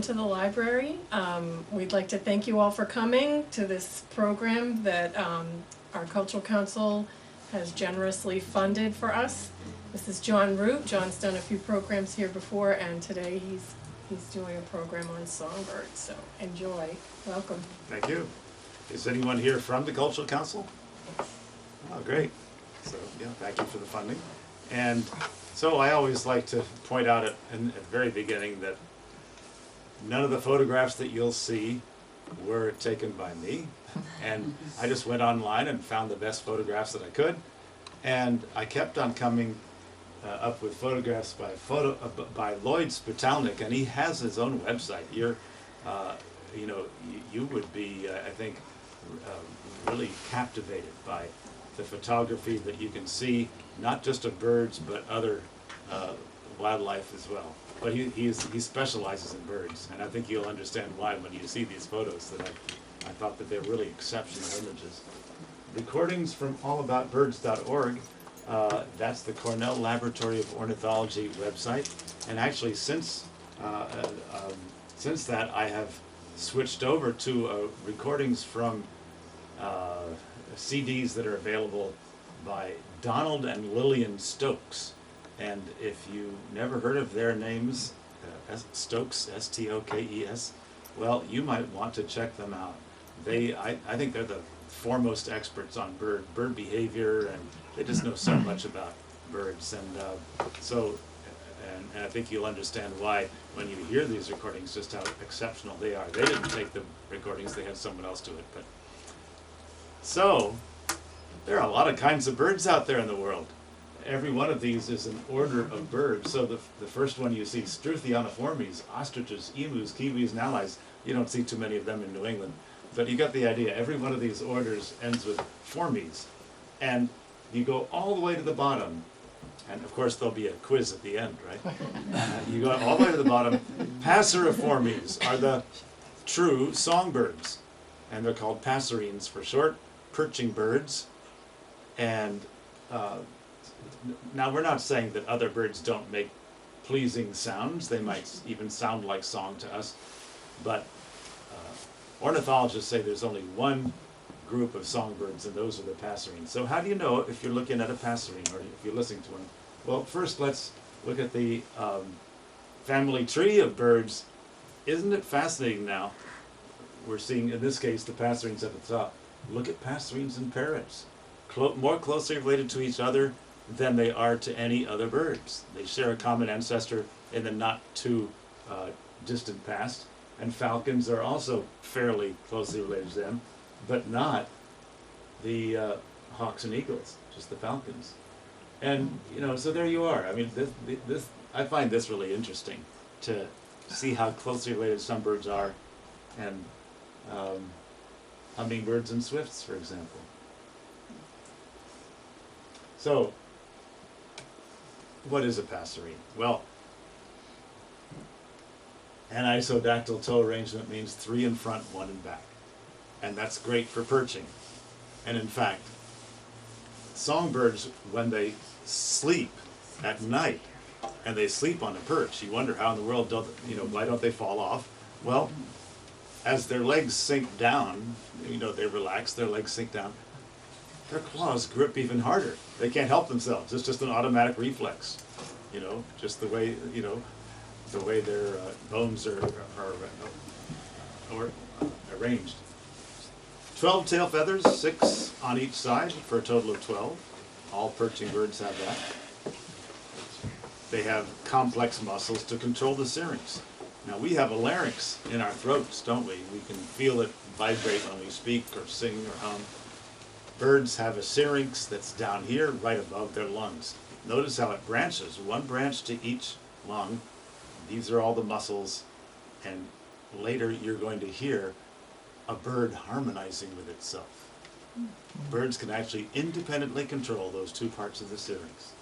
to the library. We'd like to thank you all for coming to this program that our Cultural Council has generously funded for us. This is John Root. John's done a few programs here before, and today he's doing a program on songbirds. So enjoy. Welcome. Thank you. Is anyone here from the Cultural Council? Oh, great. So, yeah, thank you for the funding. And so I always like to point out at the very beginning that none of the photographs that you'll see were taken by me. And I just went online and found the best photographs that I could. And I kept on coming up with photographs by Lloyd Spitalnik, and he has his own website. You would be, I think, really captivated by the photography that you can see, not just of birds, but other wildlife as well. But he specializes in birds, and I think you'll understand why when you see these photos, that I thought that they're really exceptional images. Recordings from allaboutbirds.org, that's the Cornell Laboratory of Ornithology website, and actually since that I have switched over to recordings from CDs that are available by Donald and Lillian Stokes. And if you never heard of their names, Stokes, S-T-O-K-E-S, well, you might want to check them out. I think they're the foremost experts on bird behavior, and they just know so much about birds. And I think you'll understand why when you hear these recordings, just how exceptional they are. They didn't take the recordings, they had someone else do it. But so, there are a lot of kinds of birds out there in the world. Every one of these is an order of birds. So the first one you see, Struthioniformes, ostriches, emus, kiwis, and allies. You don't see too many of them in New England. But you got the idea. Every one of these orders ends with formes. And you go all the way to the bottom. And of course there'll be a quiz at the end, right? You go all the way to the bottom. Passeriformes are the true songbirds. And they're called passerines for short, perching birds. And now we're not saying that other birds don't make pleasing sounds. They might even sound like song to us. But ornithologists say there's only one group of songbirds, and those are the passerines. So how do you know if you're looking at a passerine or if you're listening to one? Well, first let's look at the family tree of birds. Isn't it fascinating now? We're seeing, in this case, the passerines at the top. Look at passerines and parrots. More closely related to each other than they are to any other birds. They share a common ancestor in the not too distant past. And falcons are also fairly closely related to them, but not the hawks and eagles, just the falcons. And, so there you are. I mean, I find this really interesting to see how closely related some birds are, and hummingbirds and swifts, for example. So, what is a passerine? Well, an isodactyl toe arrangement means 3 in front, 1 in back. And that's great for perching. And in fact, songbirds, when they sleep at night, and they sleep on a perch, you wonder how in the world, why don't they fall off? Well, as their legs sink down, they relax, their legs sink down, their claws grip even harder. They can't help themselves. It's just an automatic reflex. Just the way, the way their bones are arranged. 12 tail feathers, 6 on each side for a total of 12. All perching birds have that. They have complex muscles to control the syrinx. Now we have a larynx in our throats, don't we? We can feel it vibrate when we speak or sing or hum. Birds have a syrinx that's down here right above their lungs. Notice how it branches, one branch to each lung. These are all the muscles, and later you're going to hear a bird harmonizing with itself. Birds can actually independently control those 2 parts of the syrinx.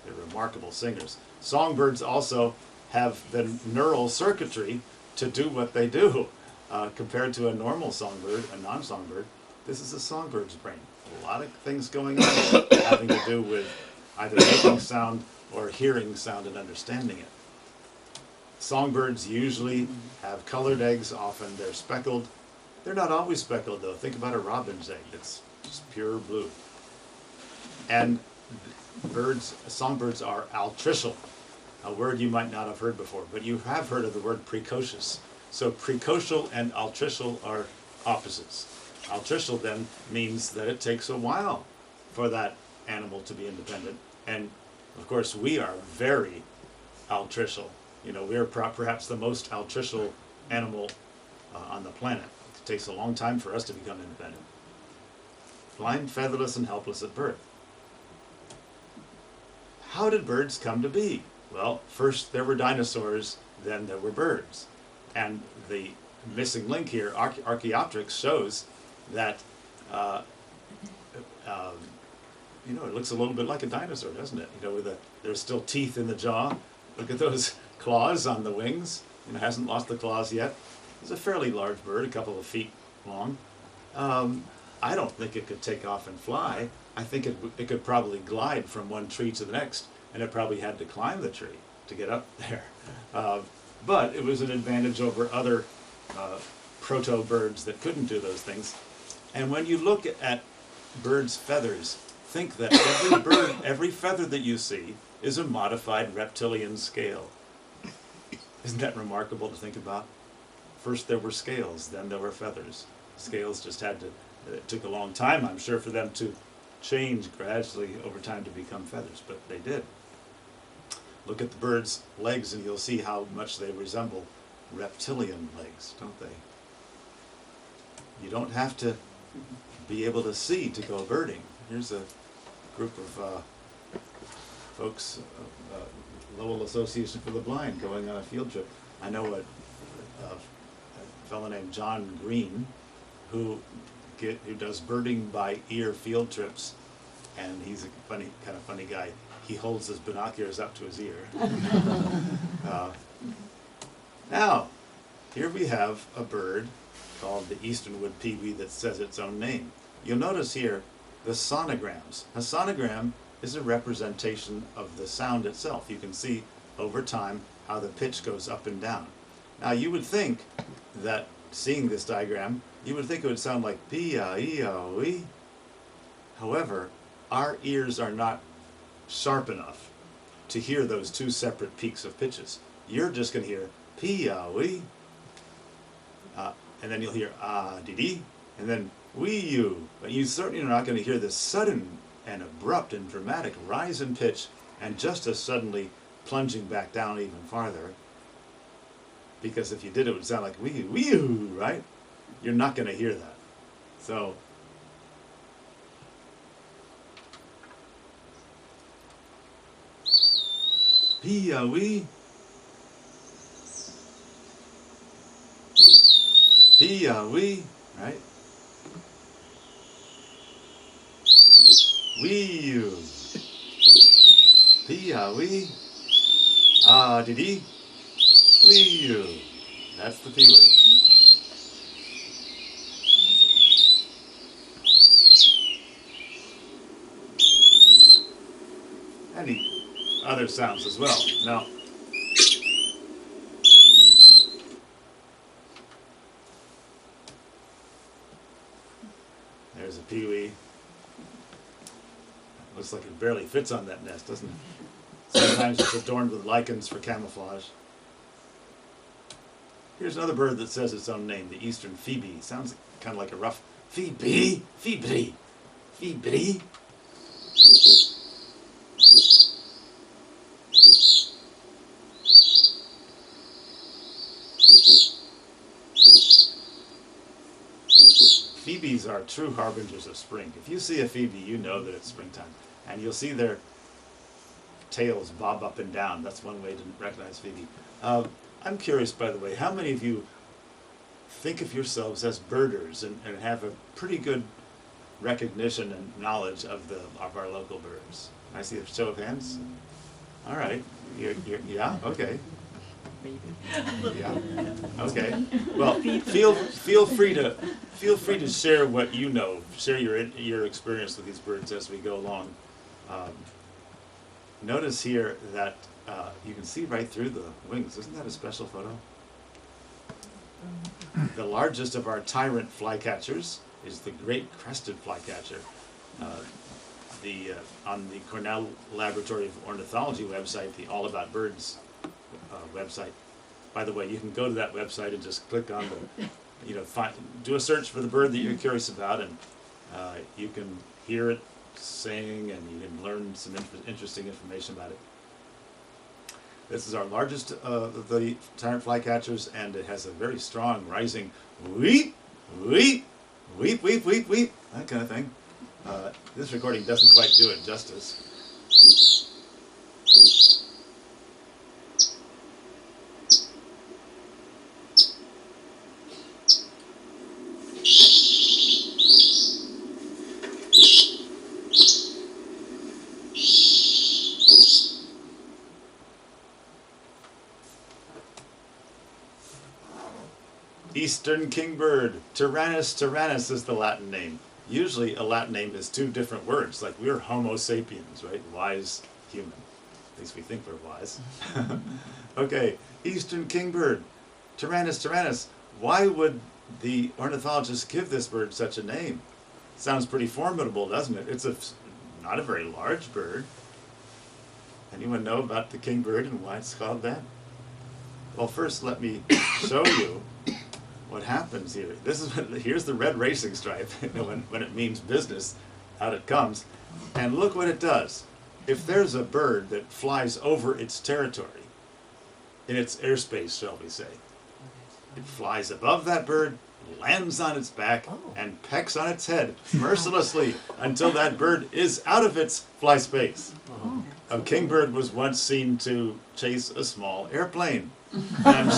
They're remarkable singers. Songbirds also have the neural circuitry to do what they do. Compared to a normal songbird, a non-songbird, this is a songbird's brain. A lot of things going on having to do with either making sound or hearing sound and understanding it. Songbirds usually have colored eggs, often they're speckled. They're not always speckled though. Think about a robin's egg, it's just pure blue. And songbirds are altricial, a word you might not have heard before, but you have heard of the word precocious. So precocial and altricial are opposites. Altricial then means that it takes a while for that animal to be independent. And of course we are very altricial. You know, we're perhaps the most altricial animal on the planet. It takes a long time for us to become independent. Blind, featherless, and helpless at birth. How did birds come to be? Well, first there were dinosaurs, then there were birds. And the missing link here, Archaeopteryx, shows that, you know, it looks a little bit like a dinosaur, doesn't it? You know, there's still teeth in the jaw. Look at those claws on the wings. You know, hasn't lost the claws yet. It's a fairly large bird, a couple of feet long. I don't think it could take off and fly. I think it could probably glide from one tree to the next, and it probably had to climb the tree to get up there. But it was an advantage over other proto-birds that couldn't do those things. And when you look at birds' feathers, think that every bird, every feather that you see is a modified reptilian scale. Isn't that remarkable to think about? First there were scales, then there were feathers. Scales just had to, it took a long time, I'm sure, for them to change gradually over time to become feathers, but they did. Look at the bird's legs and you'll see how much they resemble reptilian legs, don't they? You don't have to be able to see to go birding. Here's a group of folks, Lowell Association for the Blind, going on a field trip. I know a fellow named John Green who does birding by ear field trips, and he's a kind of funny guy. He holds his binoculars up to his ear. Now, here we have a bird called the easternwood peewee that says its own name. You'll notice here the sonograms. A sonogram is a representation of the sound itself. You can see over time how the pitch goes up and down. Now you would think that, seeing this diagram, you would think it would sound like P-A-E-O-E. However, our ears are not sharp enough to hear those two separate peaks of pitches. You're just going to hear P-A-O-E, and then you'll hear ah-dee-dee, and then wee-you. But you certainly are not going to hear this sudden and abrupt and dramatic rise in pitch and just as suddenly plunging back down even farther. Because if you did, it would sound like wee-you, wee-you, right? You're not going to hear that. So, pee-a-wee, pee-a-wee, right? Wee-you, pee-a-wee, ah-dee-dee, wee-you. That's the peewee. Any other sounds as well. Now, there's a peewee. Looks like it barely fits on that nest, doesn't it? Sometimes it's adorned with lichens for camouflage. Here's another bird that says its own name, the eastern phoebe. Sounds kind of like a rough Phoebe, Phoebe, Phoebe. Phoebes are true harbingers of spring. If you see a phoebe, you know that it's springtime. And you'll see their tails bob up and down. That's one way to recognize phoebe. I'm curious, by the way, how many of you think of yourselves as birders and have a pretty good recognition and knowledge of our local birds? I see a show of hands. All right. Yeah? Okay. Yeah. Okay. Well, feel free to share what you know. Share your experience with these birds as we go along. Notice here that you can see right through the wings. Isn't that a special photo? The largest of our tyrant flycatchers is the great crested flycatcher. On the Cornell Laboratory of Ornithology website, the All About Birds website. By the way, you can go to that website and just click on the, do a search for the bird that you're curious about, and you can hear it sing, and you can learn some interesting information about it. This is our largest of the tyrant flycatchers, and it has a very strong rising weep, weep, weep, weep, weep, weep, that kind of thing. This recording doesn't quite do it justice. Eastern kingbird. Tyrannus tyrannus is the Latin name. Usually a Latin name is two different words, like we're Homo sapiens, right? Wise human. At least we think we're wise. Okay, Eastern kingbird. Tyrannus tyrannus. Why would the ornithologist give this bird such a name? Sounds pretty formidable, doesn't it? It's not a very large bird. Anyone know about the kingbird and why it's called that? Well, first let me show you what happens here. Here's the red racing stripe. When it means business, out it comes. And look what it does. If there's a bird that flies over its territory, in its airspace, shall we say, it flies above that bird, lands on its back, and pecks on its head mercilessly until that bird is out of its fly space. A kingbird was once seen to chase a small airplane. And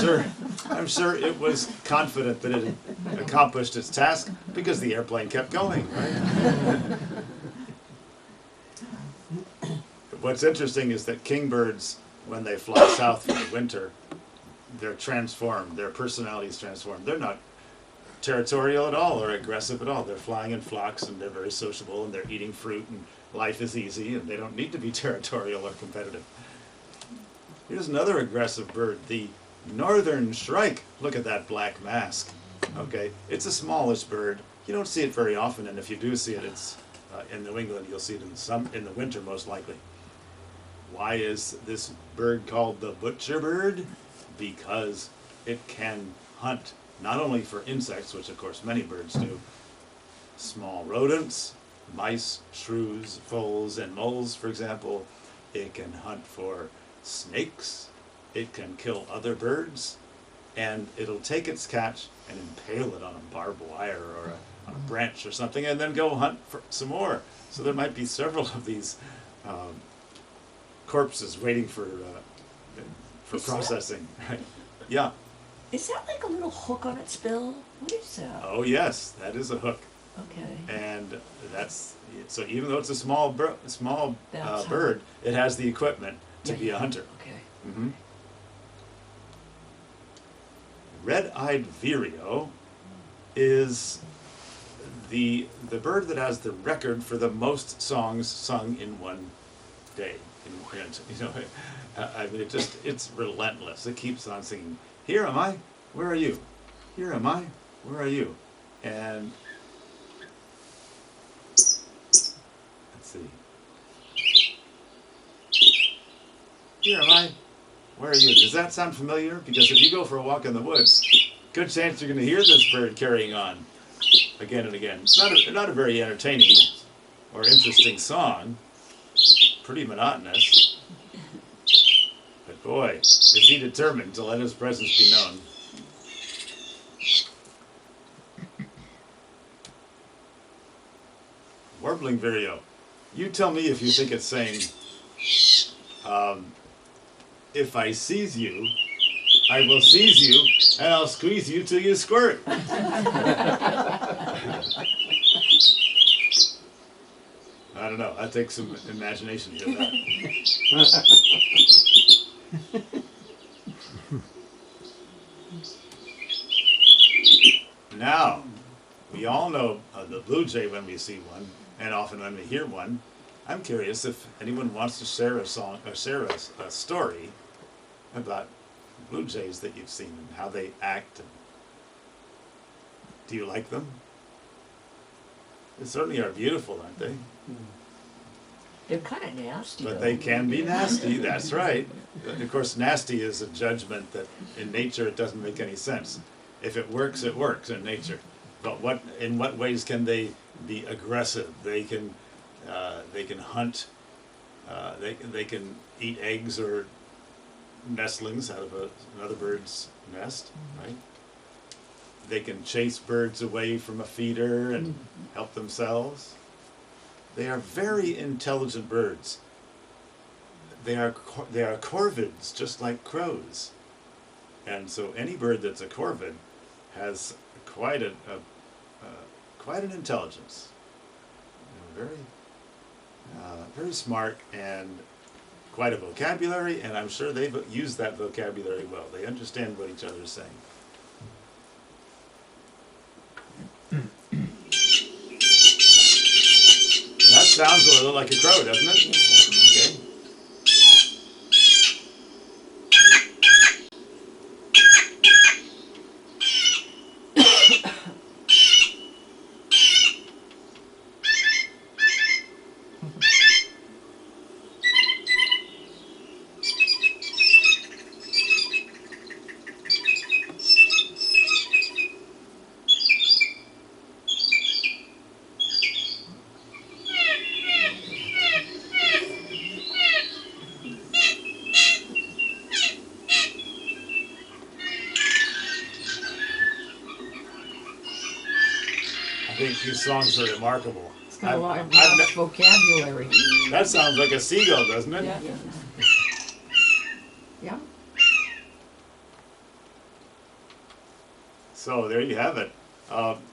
I'm sure it was confident that it had accomplished its task because the airplane kept going, right? What's interesting is that kingbirds, when they fly south for the winter, they're transformed, their personalities transformed. They're not territorial at all or aggressive at all. They're flying in flocks, and they're very sociable, and they're eating fruit, and life is easy, and they don't need to be territorial or competitive. Here's another aggressive bird, the northern shrike. Look at that black mask. Okay, it's a smallish bird. You don't see it very often, and if you do see it, it's in New England. You'll see it in the winter, most likely. Why is this bird called the butcher bird? Because it can hunt not only for insects, which of course many birds do, small rodents, mice, shrews, voles, and moles, for example. It can hunt for snakes, it can kill other birds, and it'll take its catch and impale it on a barbed wire or on a branch or something, and then go hunt for some more. So there might be several of these corpses waiting for processing. Right? Yeah. Is that like a little hook on its bill? What is that? Oh yes, that is a hook. Okay. And that's so. Even though it's a small bird, it has the equipment to be a hunter. Okay. Mm-hmm. Red-eyed vireo is the bird that has the record for the most songs sung in one day. I mean, it's relentless. It keeps on singing. Here am I, where are you? Here am I, where are you? And let's see. Here am I, where are you? Does that sound familiar? Because if you go for a walk in the woods, good chance you're going to hear this bird carrying on again and again. It's not a very entertaining or interesting song. Pretty monotonous. But boy, is he determined to let his presence be known. Warbling vireo. You tell me if you think it's saying, if I seize you, I will seize you, and I'll squeeze you till you squirt. I don't know. That takes some imagination to hear that. Now, we all know the blue jay when we see one, and often when we hear one. I'm curious if anyone wants to share a song or share a story about blue jays that you've seen and how they act. And do you like them? They certainly are beautiful, aren't they? They're kind of nasty. But though. they can be nasty, that's right. Of course, nasty is a judgment that in nature it doesn't make any sense. If it works in nature. But in what ways can they be aggressive? They can hunt, they can eat eggs or nestlings out of another bird's nest, right? They can chase birds away from a feeder and help themselves. They are very intelligent birds. They are corvids, just like crows. And so any bird that's a corvid has quite an intelligence. You know, very smart and quite a vocabulary, and I'm sure they use that vocabulary well. They understand what each other is saying. That sounds a little like a crow, doesn't it? Okay. I think these songs are remarkable. It's got a lot of I've vocabulary. That sounds like a seagull, doesn't it? Yeah. Yeah. So there you have it.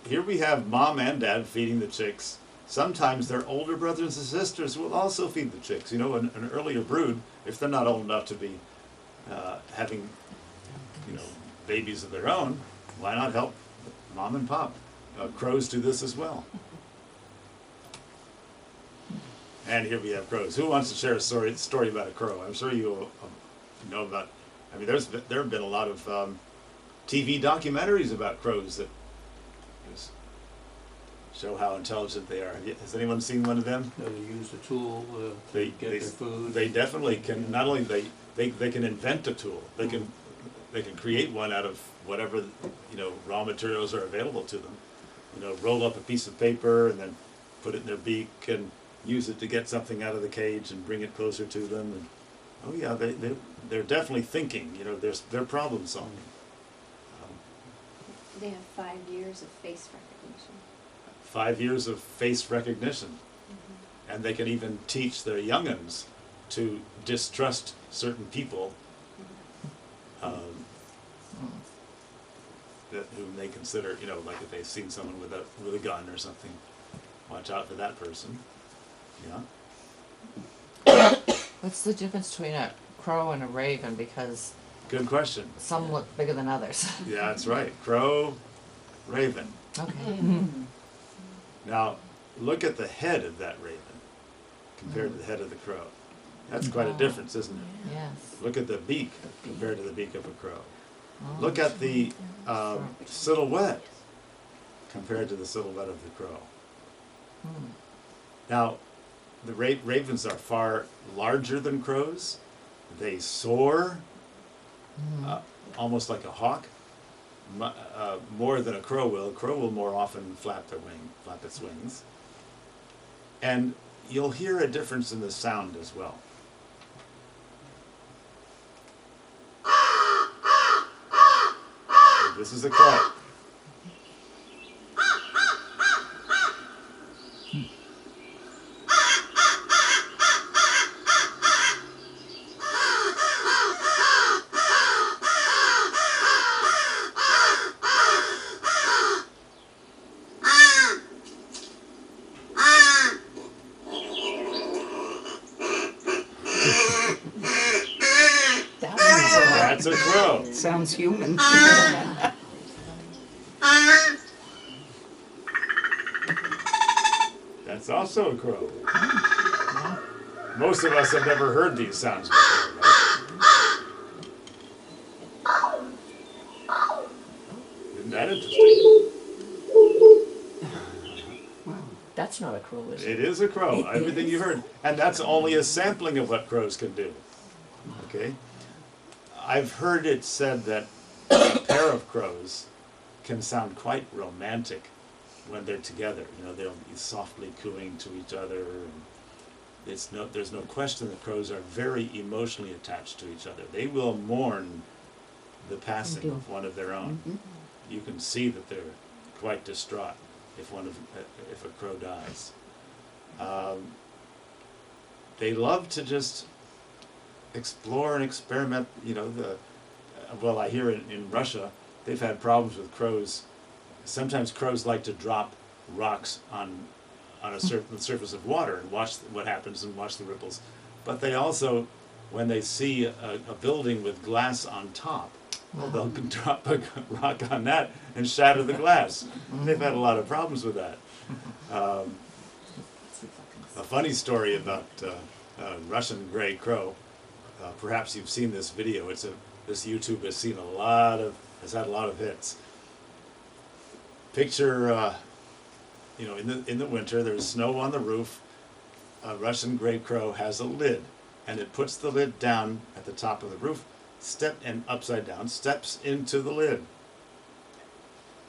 Here we have mom and dad feeding the chicks. Sometimes their older brothers and sisters will also feed the chicks. You know, an earlier brood, if they're not old enough to be having, babies of their own, why not help mom and pop? Crows do this as well. And here we have crows. Who wants to share a story about a crow? I'm sure you know about. I mean, there have been a lot of TV documentaries about crows that just show how intelligent they are. Has anyone seen one of them? They use the tool to get their food. They definitely can. Not only they can invent a tool. They can create one out of whatever raw materials are available to them. Roll up a piece of paper and then put it in their beak and use it to get something out of the cage and bring it closer to them. And oh yeah, they're definitely thinking. They're problem solving. They have 5 years of face recognition. 5 years of face recognition. Mm-hmm. And they can even teach their young'uns to distrust certain people whom they consider, like if they've seen someone with a gun or something, watch out for that person. Yeah. What's the difference between a crow and a raven? Because Good question. some look bigger than others. Yeah, that's right. Crow, raven. Okay. Now, look at the head of that raven compared to the head of the crow. That's quite a difference, isn't it? Yes. Look at the beak compared to the beak of a crow. Oh. Look at the silhouette compared to the silhouette of the crow. Hmm. Now, the ravens are far larger than crows. They soar almost like a hawk, more than a crow will. A crow will more often flap its wings. And you'll hear a difference in the sound as well. This is a crow. That's a crow. Sounds human. That's also a crow. Most of us have never heard these sounds before, right? Isn't that interesting? That's not a crow, is it? It is a crow, It everything you is? heard. And that's only a sampling of what crows can do. Okay? I've heard it said that a pair of crows can sound quite romantic when they're together. You know, they'll be softly cooing to each other. And there's no question that crows are very emotionally attached to each other. They will mourn the passing of one of their own. You can see that they're quite distraught if a crow dies. They love to just explore and experiment. You know, well, I hear in Russia they've had problems with crows. Sometimes crows like to drop rocks on the surface of water and watch what happens and watch the ripples. But they also, when they see a building with glass on top, well, they'll drop a rock on that and shatter the glass. They've had a lot of problems with that. A funny story about Russian gray crow. Perhaps you've seen this video. This YouTube has had a lot of hits. Picture, in the winter, there's snow on the roof. A Russian gray crow has a lid, and it puts the lid down at the top of the roof, upside down, steps into the lid,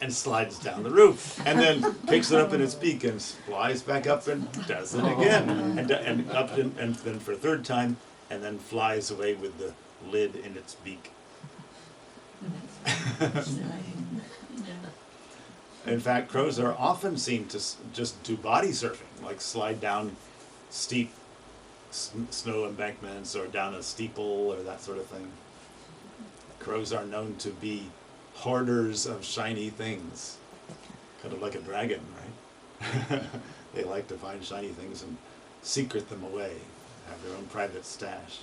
and slides down the roof, and then picks it up in its beak and flies back up and does it again, and up and then for a third time, and then flies away with the lid in its beak. In fact, crows are often seen to just do body surfing, like slide down steep snow embankments or down a steeple or that sort of thing. Crows are known to be hoarders of shiny things, kind of like a dragon, right? They like to find shiny things and secret them away, have their own private stash.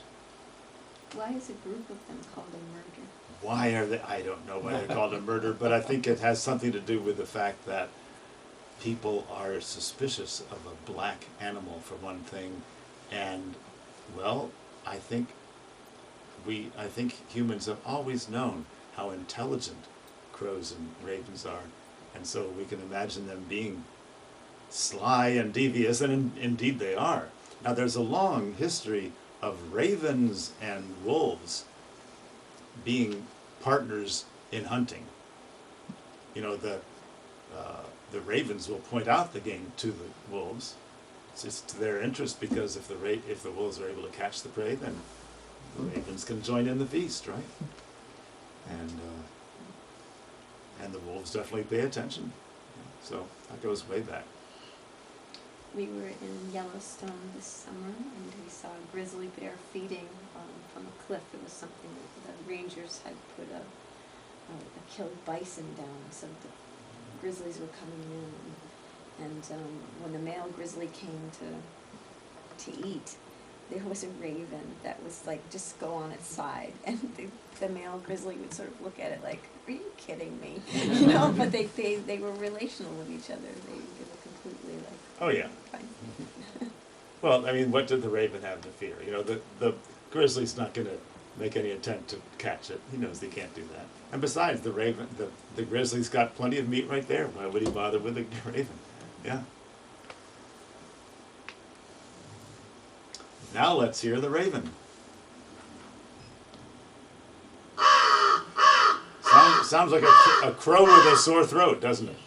Why is a group of them called a murder? Why are they? I don't know why they're called a murder, but I think it has something to do with the fact that people are suspicious of a black animal, for one thing, and, well, I think humans have always known how intelligent crows and ravens are, and so we can imagine them being sly and devious, and indeed they are. Now, there's a long history of ravens and wolves being partners in hunting. You know, the ravens will point out the game to the wolves. It's to their interest, because if the wolves are able to catch the prey, then the ravens can join in the feast, right? And the wolves definitely pay attention. So that goes way back. We were in Yellowstone this summer, and we saw a grizzly bear feeding from a cliff. It was something that the rangers had put a killed bison down, so the grizzlies were coming in. And when the male grizzly came to eat, there was a raven that was like just go on its side, and the male grizzly would sort of look at it like, "Are you kidding me?" You know. But they were relational with each other. They were completely like. Oh yeah. Fine. Well, I mean, what did the raven have to fear? You know, the grizzly's not going to make any attempt to catch it. He knows he can't do that. And besides, the grizzly's got plenty of meat right there. Why would he bother with the raven? Yeah. Now let's hear the raven. Sounds like a crow with a sore throat, doesn't it?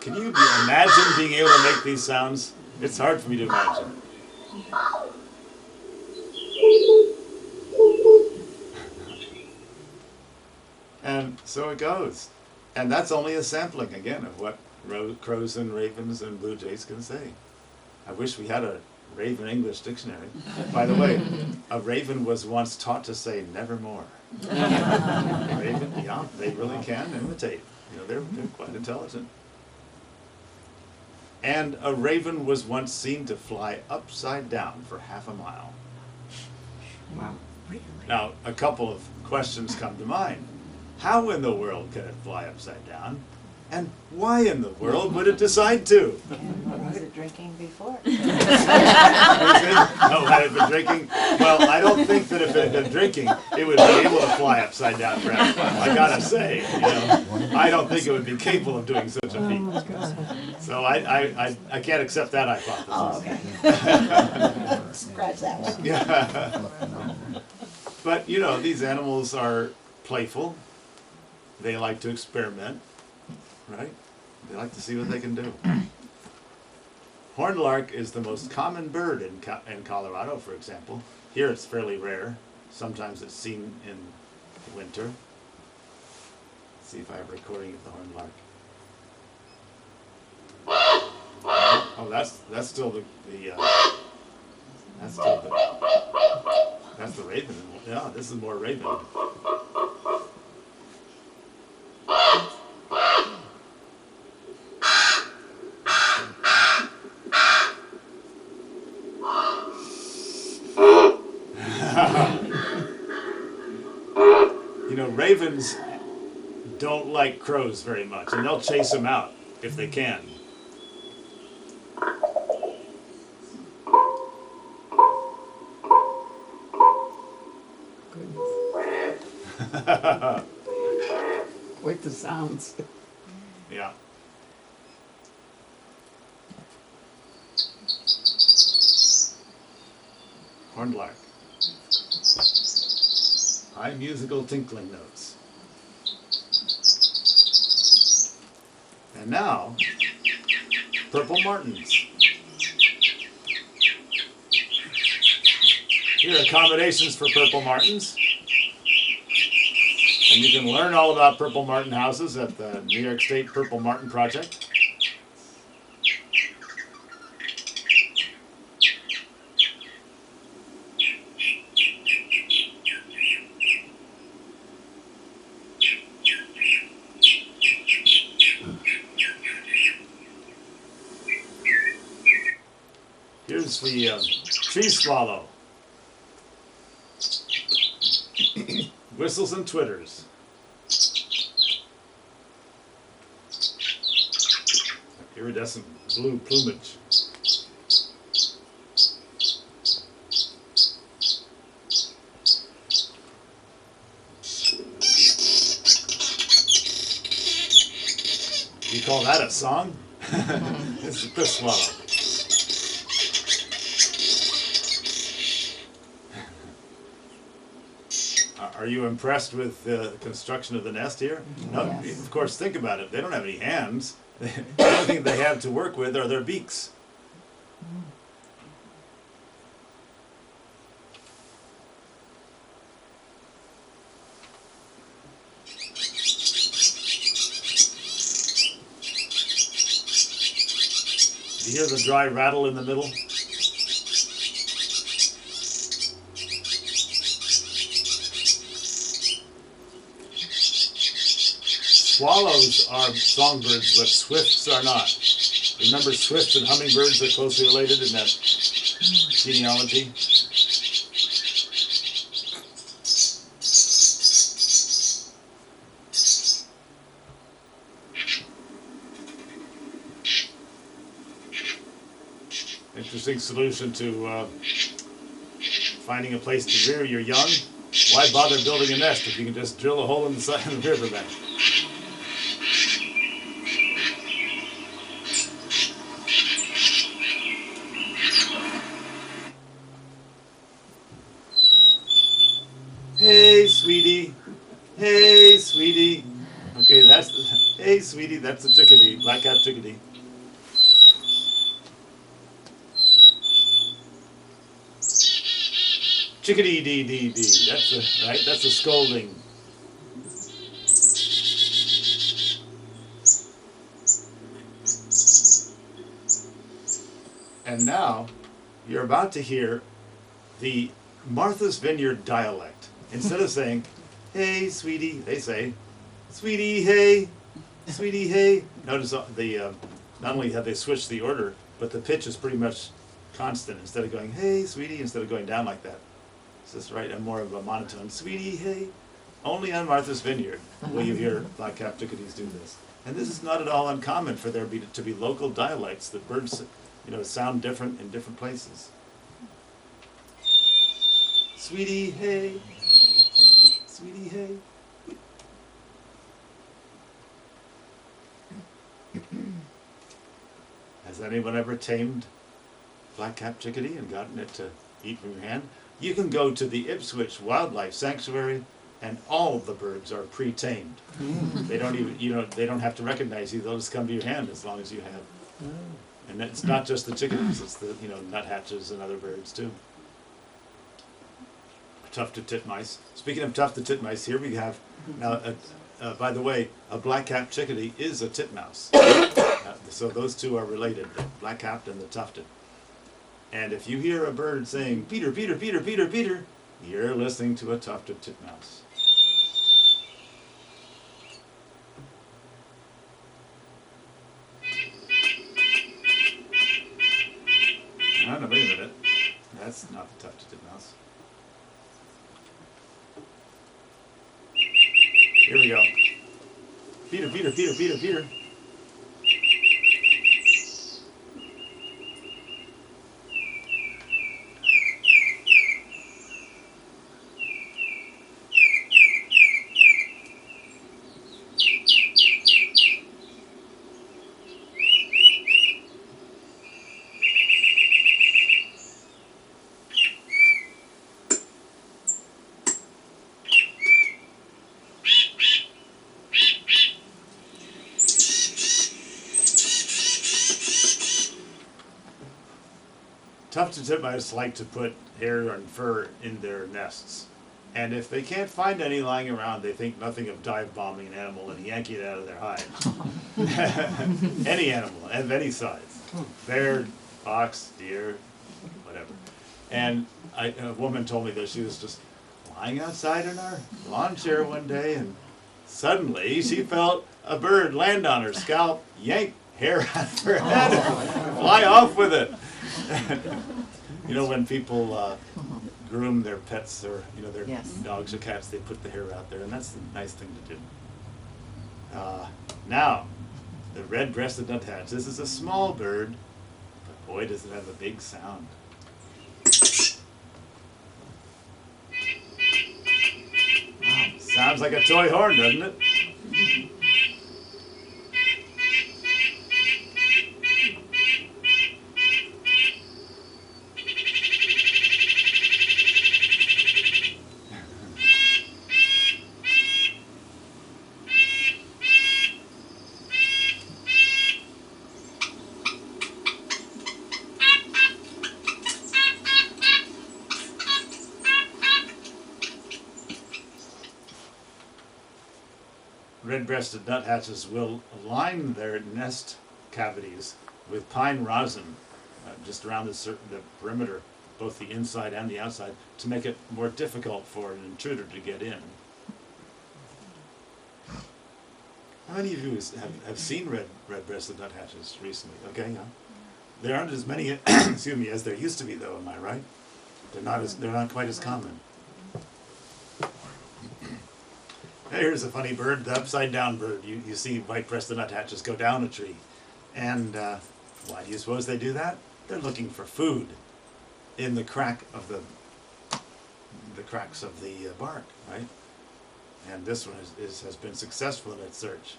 Can you imagine being able to make these sounds? It's hard for me to imagine. And so it goes. And that's only a sampling, again, of what crows and ravens and blue jays can say. I wish we had a Raven English dictionary. By the way, a raven was once taught to say nevermore. Raven, yeah, they really can imitate. You know, they're quite intelligent. And a raven was once seen to fly upside down for half a mile. Wow. Really? Now, a couple of questions come to mind. How in the world can it fly upside down? And why in the world would it decide to? And what was it drinking before? Oh, had it been drinking? Well, I don't think that if it had been drinking, it would be able to fly upside down for half a mile. I gotta say, you know, I don't think it would be capable of doing such a feat. So I can't accept that hypothesis. Oh, okay. Scratch that one. Yeah. But, you know, these animals are playful. They like to experiment, right? They like to see what they can do. Horned lark is the most common bird in Colorado, for example. Here it's fairly rare. Sometimes it's seen in winter. Let's see if I have a recording of the horned lark. Oh, that's still that's the raven. Yeah, this is more raven. You know, ravens don't like crows very much, and they'll chase them out if they can. With the sounds. Yeah. Horned lark. High musical tinkling notes. And now, purple martins. Here are accommodations for purple martins. And you can learn all about purple martin houses at the New York State Purple Martin Project. Here's the tree swallow. Whistles and twitters. Iridescent blue plumage. You call that a song? This is the swallow. Are you impressed with the construction of the nest here? No, Yes. of course, think about it. They don't have any hands. The only thing they have to work with are their beaks. Do you hear the dry rattle in the middle? Swallows are songbirds, but swifts are not. Remember, swifts and hummingbirds are closely related in that genealogy? Interesting solution to finding a place to rear your young. Why bother building a nest if you can just drill a hole in the side of the riverbank? Hey, sweetie. Hey, sweetie. Okay, hey, sweetie, that's a chickadee, black-capped chickadee. Chickadee, dee, dee, dee. That's a scolding. And now you're about to hear the Martha's Vineyard dialect. Instead of saying, hey, sweetie, they say, sweetie, hey, sweetie, hey. Notice not only have they switched the order, but the pitch is pretty much constant. Instead of going, hey, sweetie, instead of going down like that. It's just right, and more of a monotone, sweetie, hey. Only on Martha's Vineyard will you hear black-capped chickadees do this. And this is not at all uncommon for there to be local dialects that birds, sound different in different places. Sweetie, hey. Sweetie, hey. Has anyone ever tamed black-capped chickadee and gotten it to eat from your hand? You can go to the Ipswich Wildlife Sanctuary, and all the birds are pre-tamed. They don't even, they don't have to recognize you. They'll just come to your hand as long as you have. And it's not just the chickadees; it's the nuthatches and other birds too. Tufted titmice. Speaking of tufted titmice, here we have now. By the way, a black-capped chickadee is a titmouse. So those two are related: the black-capped and the tufted. And if you hear a bird saying "Peter, Peter, Peter, Peter, Peter," you're listening to a tufted titmouse. No, wait a minute. That's not the tufted titmouse. Here we go. Peter, Peter, Peter, Peter, Peter. Tufted titmice like to put hair and fur in their nests. And if they can't find any lying around, they think nothing of dive bombing an animal and yanking it out of their hide. Any animal of any size. Bear, fox, deer, whatever. And a woman told me that she was just lying outside in our lawn chair one day, and suddenly she felt a bird land on her scalp, yank hair out of her head, and fly off with it. When people groom their pets or their dogs or cats, they put the hair out there, and that's the nice thing to do. Now, the red-breasted nuthatch. This is a small bird, but boy, does it have a big sound. Sounds like a toy horn, doesn't it? Red-breasted nuthatches will line their nest cavities with pine rosin just around the perimeter, both the inside and the outside, to make it more difficult for an intruder to get in. How many of you have seen red-breasted nuthatches recently? Okay, yeah. There aren't as many, excuse me, as there used to be, though. Am I right? They're not quite as common. Here's a funny bird, the upside-down bird. You see white-breasted nuthatches go down a tree. And why do you suppose they do that? They're looking for food in the cracks of the bark, right? And this one has been successful in its search.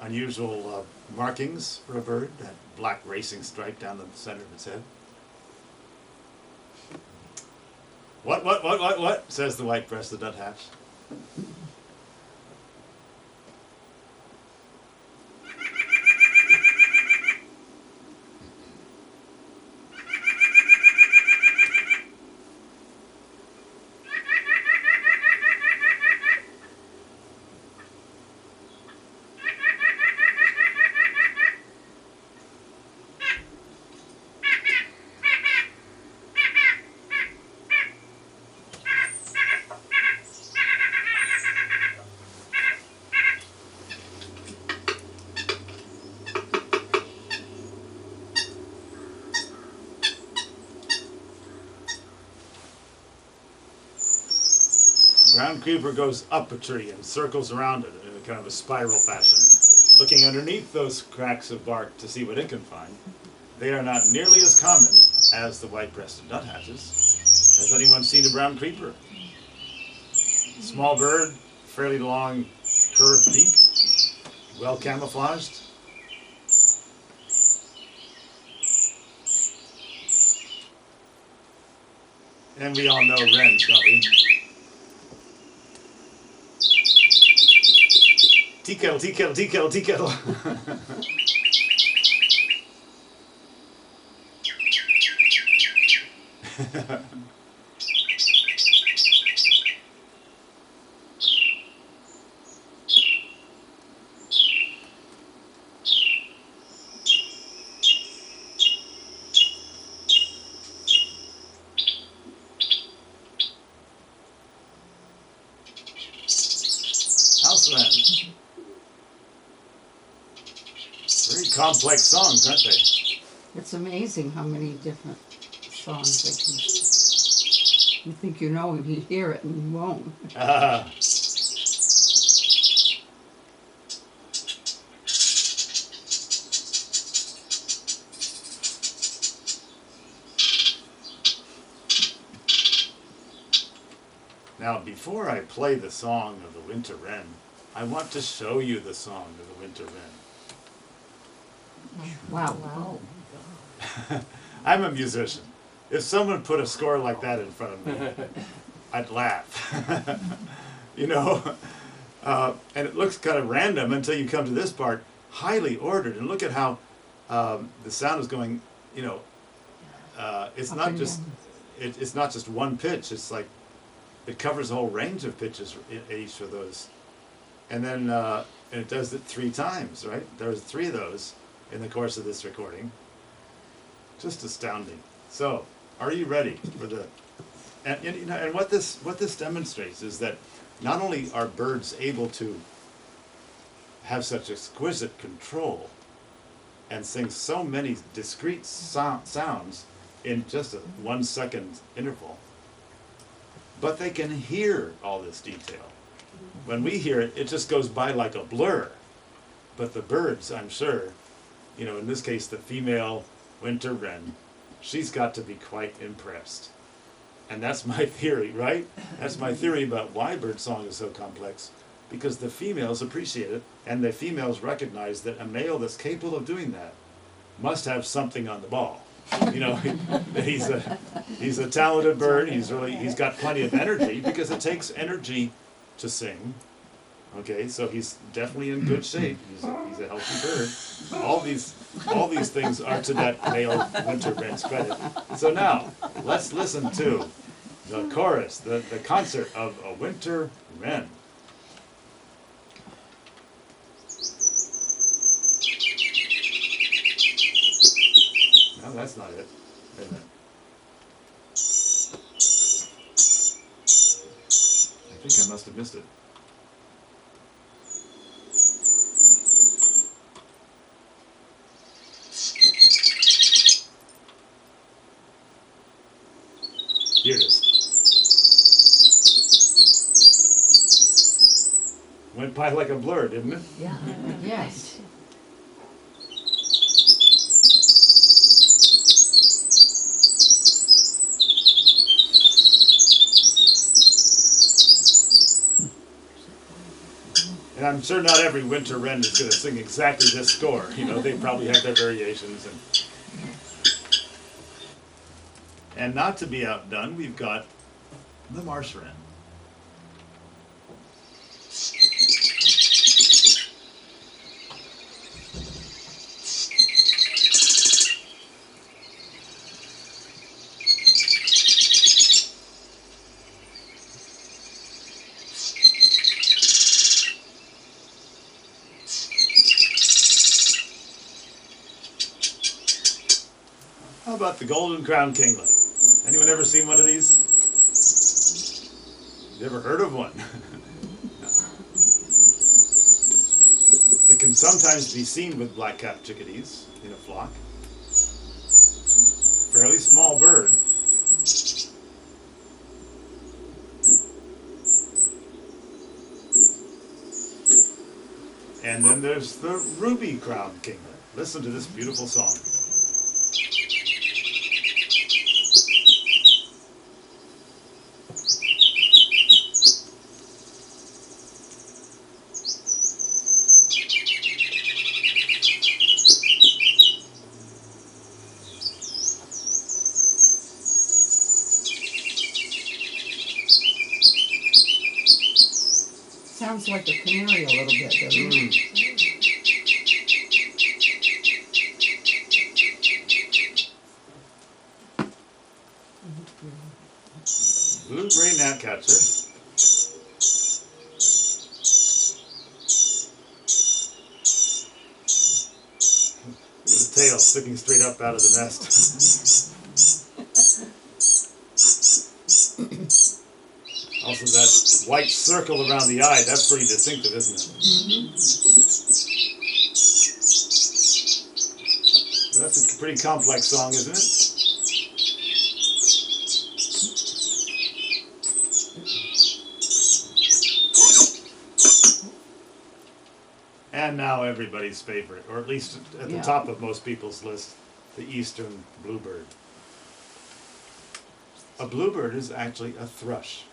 Unusual markings for a bird, that black racing stripe down the center of its head. What, says the white-breasted nuthatch. Ground creeper goes up a tree and circles around it in a kind of a spiral fashion, looking underneath those cracks of bark to see what it can find. They are not nearly as common as the white-breasted nuthatches. Has anyone seen a brown creeper? Small bird, fairly long, curved beak, well camouflaged. And we all know wrens, don't we? Tea kettle, tea kettle, tea kettle, tea kettle. House wren. Very complex songs, aren't they? It's amazing how many different songs they can. You think you know and you hear it and you won't. Now, before I play the song of the winter wren, I want to show you the song of the winter wren. Wow. I'm a musician. If someone put a score like that in front of me, I'd laugh. You know? And it looks kind of random until you come to this part, highly ordered. And look at how the sound is going, you know, it's Up not and just down. it's not just one pitch. It's like it covers a whole range of pitches in each of those. And then and it does it 3 times, right? There's 3 of those in the course of this recording. Just astounding. So, are you ready for the? And you know, and what this demonstrates is that not only are birds able to have such exquisite control and sing so many discrete sounds in just a 1 second interval, but they can hear all this detail. When we hear it, it just goes by like a blur. But the birds, I'm sure, you know, in this case, the female winter wren, she's got to be quite impressed. And that's my theory, right? That's my theory about why birdsong is so complex, because the females appreciate it, and the females recognize that a male that's capable of doing that must have something on the ball. You know, he's a talented bird. He's got plenty of energy, because it takes energy to sing. Okay, so he's definitely in good shape. He's a healthy bird. All these things are to that male winter wren's credit. So now let's listen to the chorus, the concert of a winter wren. No, that's not it. Wait a minute. I think I must have missed it. Here it is. Went by like a blur, didn't it? Yeah. Yes. And I'm sure not every winter wren is going to sing exactly this score. You know, they probably have their variations. And not to be outdone, we've got the marsh wren. How about the golden crowned kinglet? Anyone ever seen one of these? You ever heard of one? No. It can sometimes be seen with black-capped chickadees in a flock. Fairly small bird. And then there's the ruby-crowned kinglet. Listen to this beautiful song. Sounds like a canary a little bit, doesn't it? Blue-gray gnatcatcher. Look at the tail sticking straight up out of the nest. Also that white circle around the eye, that's pretty distinctive, isn't it? So that's a pretty complex song, isn't it? And now everybody's favorite, or at least at the top of most people's list, the eastern bluebird. A bluebird is actually a thrush.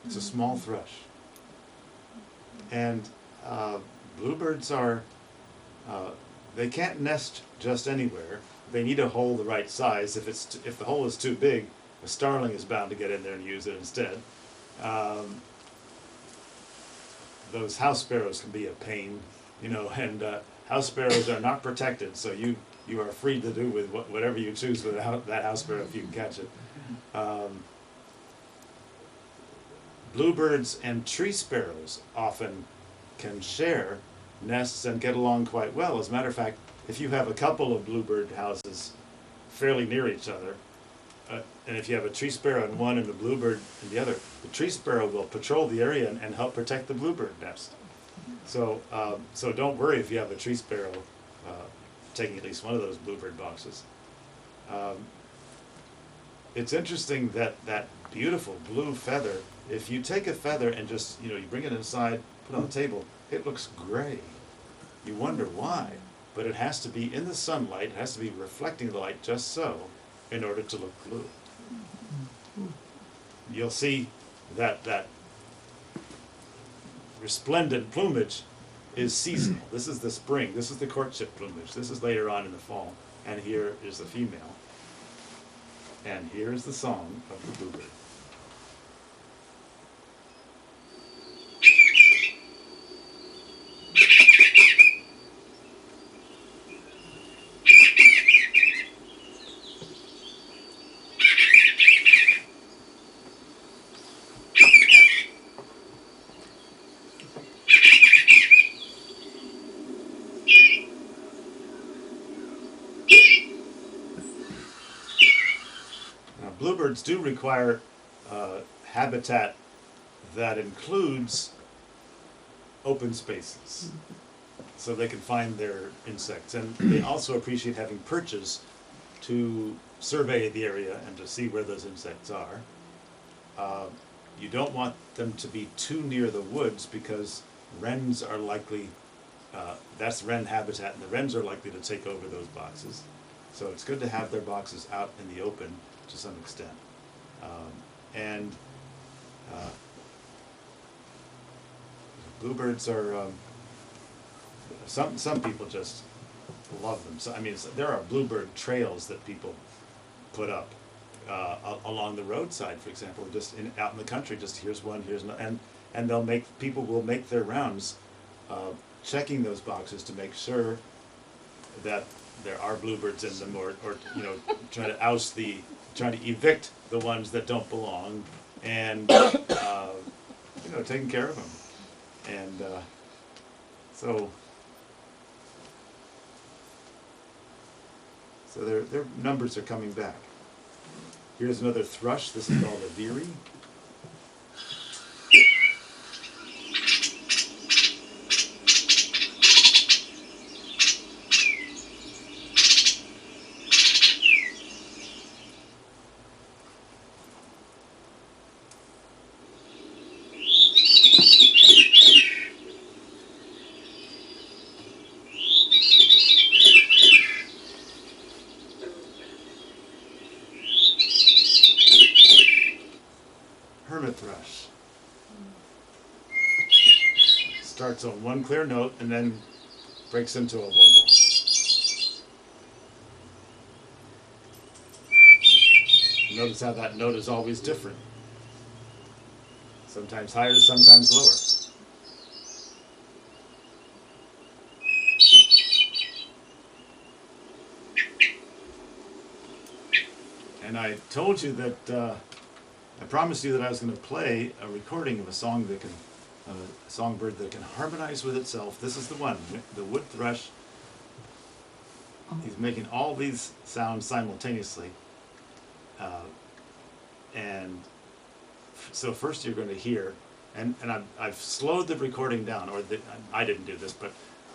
It's a small thrush. And bluebirds are, they can't nest just anywhere. They need a hole the right size. If the hole is too big, a starling is bound to get in there and use it instead. Those house sparrows can be a pain, you know, and house sparrows are not protected, so you are free to do with whatever you choose with that house sparrow if you can catch it. Bluebirds and tree sparrows often can share nests and get along quite well. As a matter of fact, if you have a couple of bluebird houses fairly near each other, and if you have a tree sparrow in one and a bluebird in the other, the tree sparrow will patrol the area and help protect the bluebird nest. So, so don't worry if you have a tree sparrow taking at least one of those bluebird boxes. It's interesting that that beautiful blue feather, if you take a feather and just, you bring it inside, put it on the table, it looks gray. You wonder why, but it has to be in the sunlight, it has to be reflecting the light just so, in order to look blue. You'll see that resplendent plumage is seasonal. This is the spring, this is the courtship plumage, this is later on in the fall, and here is the female. And here is the song of the bluebird. Bluebirds do require habitat that includes open spaces, so they can find their insects. And they also appreciate having perches to survey the area and to see where those insects are. You don't want them to be too near the woods because wrens are likely, that's wren habitat, and the wrens are likely to take over those boxes. So it's good to have their boxes out in the open to some extent. Bluebirds are, some people just love them. So, I mean, there are bluebird trails that people put up along the roadside, for example, just out in the country, just here's one, here's another, and people will make their rounds checking those boxes to make sure that there are bluebirds in them, or trying to evict the ones that don't belong, and taking care of them. And so their numbers are coming back. Here's another thrush. This is called a vireo. hermit thrush. Starts on one clear note and then breaks into a warble. Notice how that note is always different. Sometimes higher, sometimes lower. And I told you that, I promised you that I was going to play a recording of a song that can, a songbird that can harmonize with itself. This is the one, the wood thrush. He's making all these sounds simultaneously. And so first you're going to hear, and I've slowed the recording down, or I didn't do this, but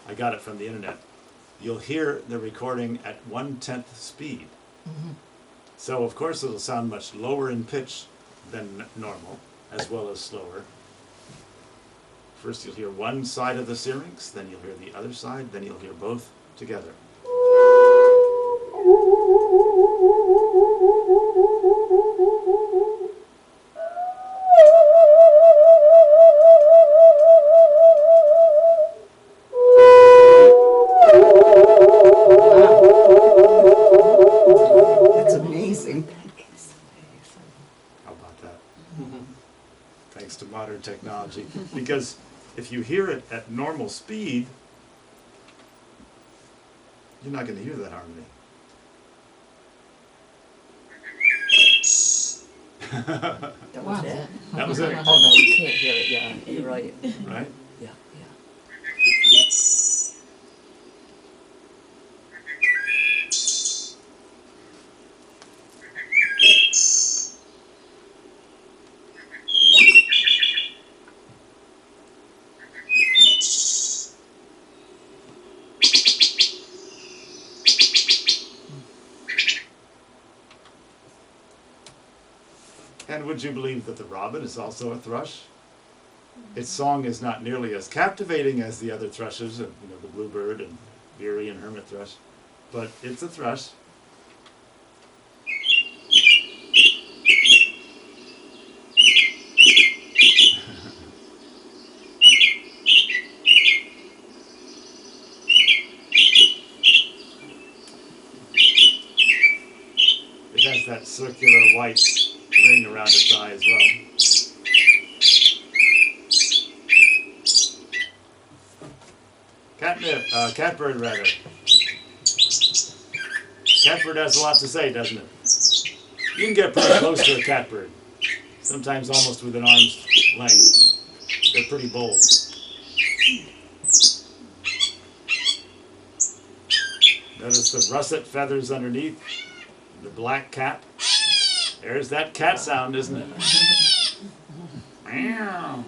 I got it from the internet. You'll hear the recording at 1/10 speed. Mm-hmm. So of course it'll sound much lower in pitch than normal, as well as slower. First you'll hear one side of the syrinx, then you'll hear the other side, then you'll hear both together. That's amazing. How about that? Thanks to modern technology. Because if you hear it at normal speed, you're not going to hear that harmony. That was it. That was it. Oh no, you can't hear it. Yeah, you're right. Right? Yeah, yeah. And would you believe that the robin is also a thrush? Its song is not nearly as captivating as the other thrushes, the bluebird and vireo and hermit thrush, but it's a thrush. It has that circular white ring around its eye as well. Catbird rather. Catbird has a lot to say, doesn't it? You can get pretty close to a catbird, sometimes almost within arm's length. They're pretty bold. Notice the russet feathers underneath, the black cap. There's that cat sound, isn't it? Meow.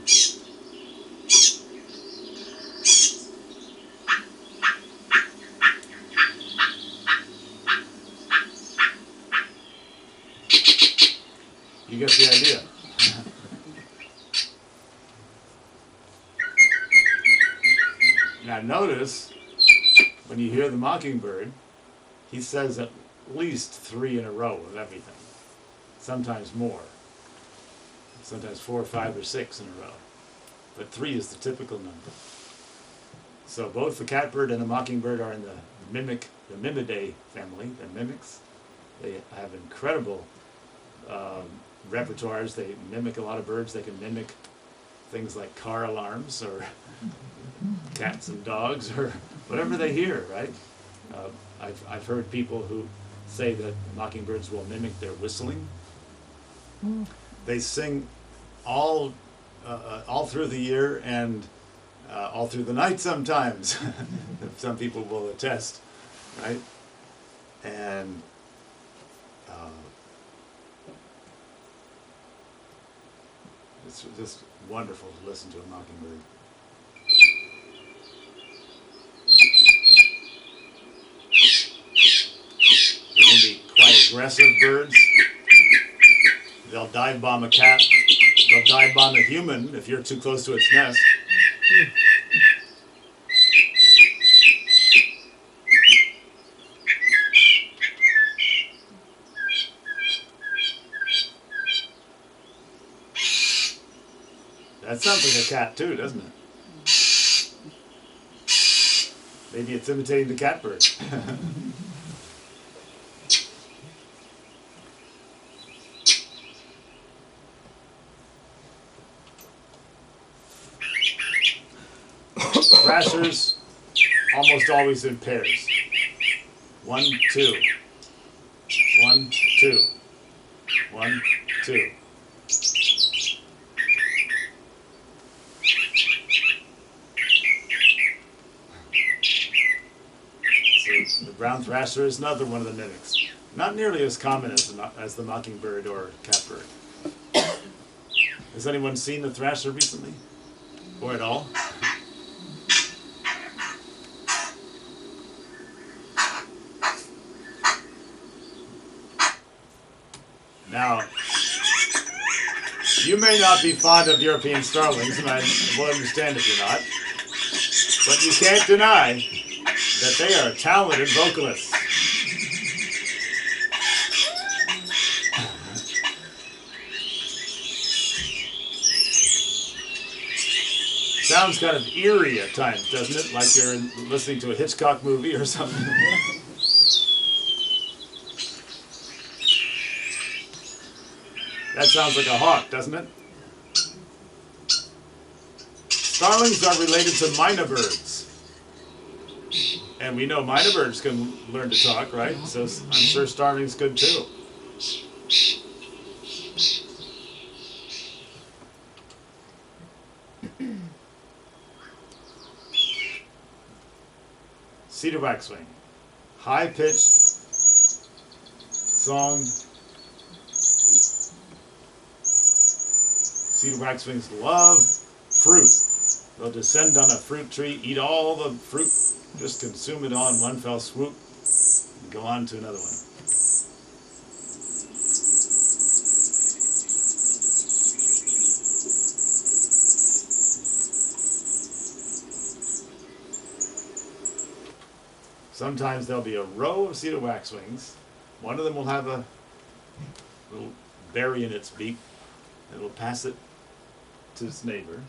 You get the idea. Now notice, when you hear the mockingbird, he says at least 3 in a row of everything. Sometimes more. Sometimes 4, 5, or 6 in a row. But 3 is the typical number. So both the catbird and the mockingbird are in the Mimidae family, the mimics. They have incredible repertoires. They mimic a lot of birds. They can mimic things like car alarms or cats and dogs or whatever they hear, right? I've heard people who say that mockingbirds will mimic their whistling. They sing all through the year and all through the night sometimes. Some people will attest, right? And it's just wonderful to listen to a mockingbird. They can be quite aggressive birds. They'll dive bomb a cat. They'll dive bomb a human if you're too close to its nest. That sounds like a cat too, doesn't it? Maybe it's imitating the catbird. Thrashers, almost always in pairs. 1, 2. 1, 2. 1, 2. So the brown thrasher is another one of the mimics. Not nearly as common as the mockingbird or catbird. Has anyone seen the thrasher recently? Or at all? Now, you may not be fond of European starlings, and I will understand if you're not, but you can't deny that they are talented vocalists. Sounds kind of eerie at times, doesn't it? Like you're listening to a Hitchcock movie or something. That sounds like a hawk, doesn't it? Starlings are related to minor birds. And we know minor birds can learn to talk, right? So I'm sure starlings could too. Cedar waxwing. High-pitched song. Cedar waxwings love fruit. They'll descend on a fruit tree, eat all the fruit, just consume it all in one fell swoop, and go on to another one. Sometimes there'll be a row of cedar waxwings. One of them will have a little berry in its beak. It'll pass it to its neighbor,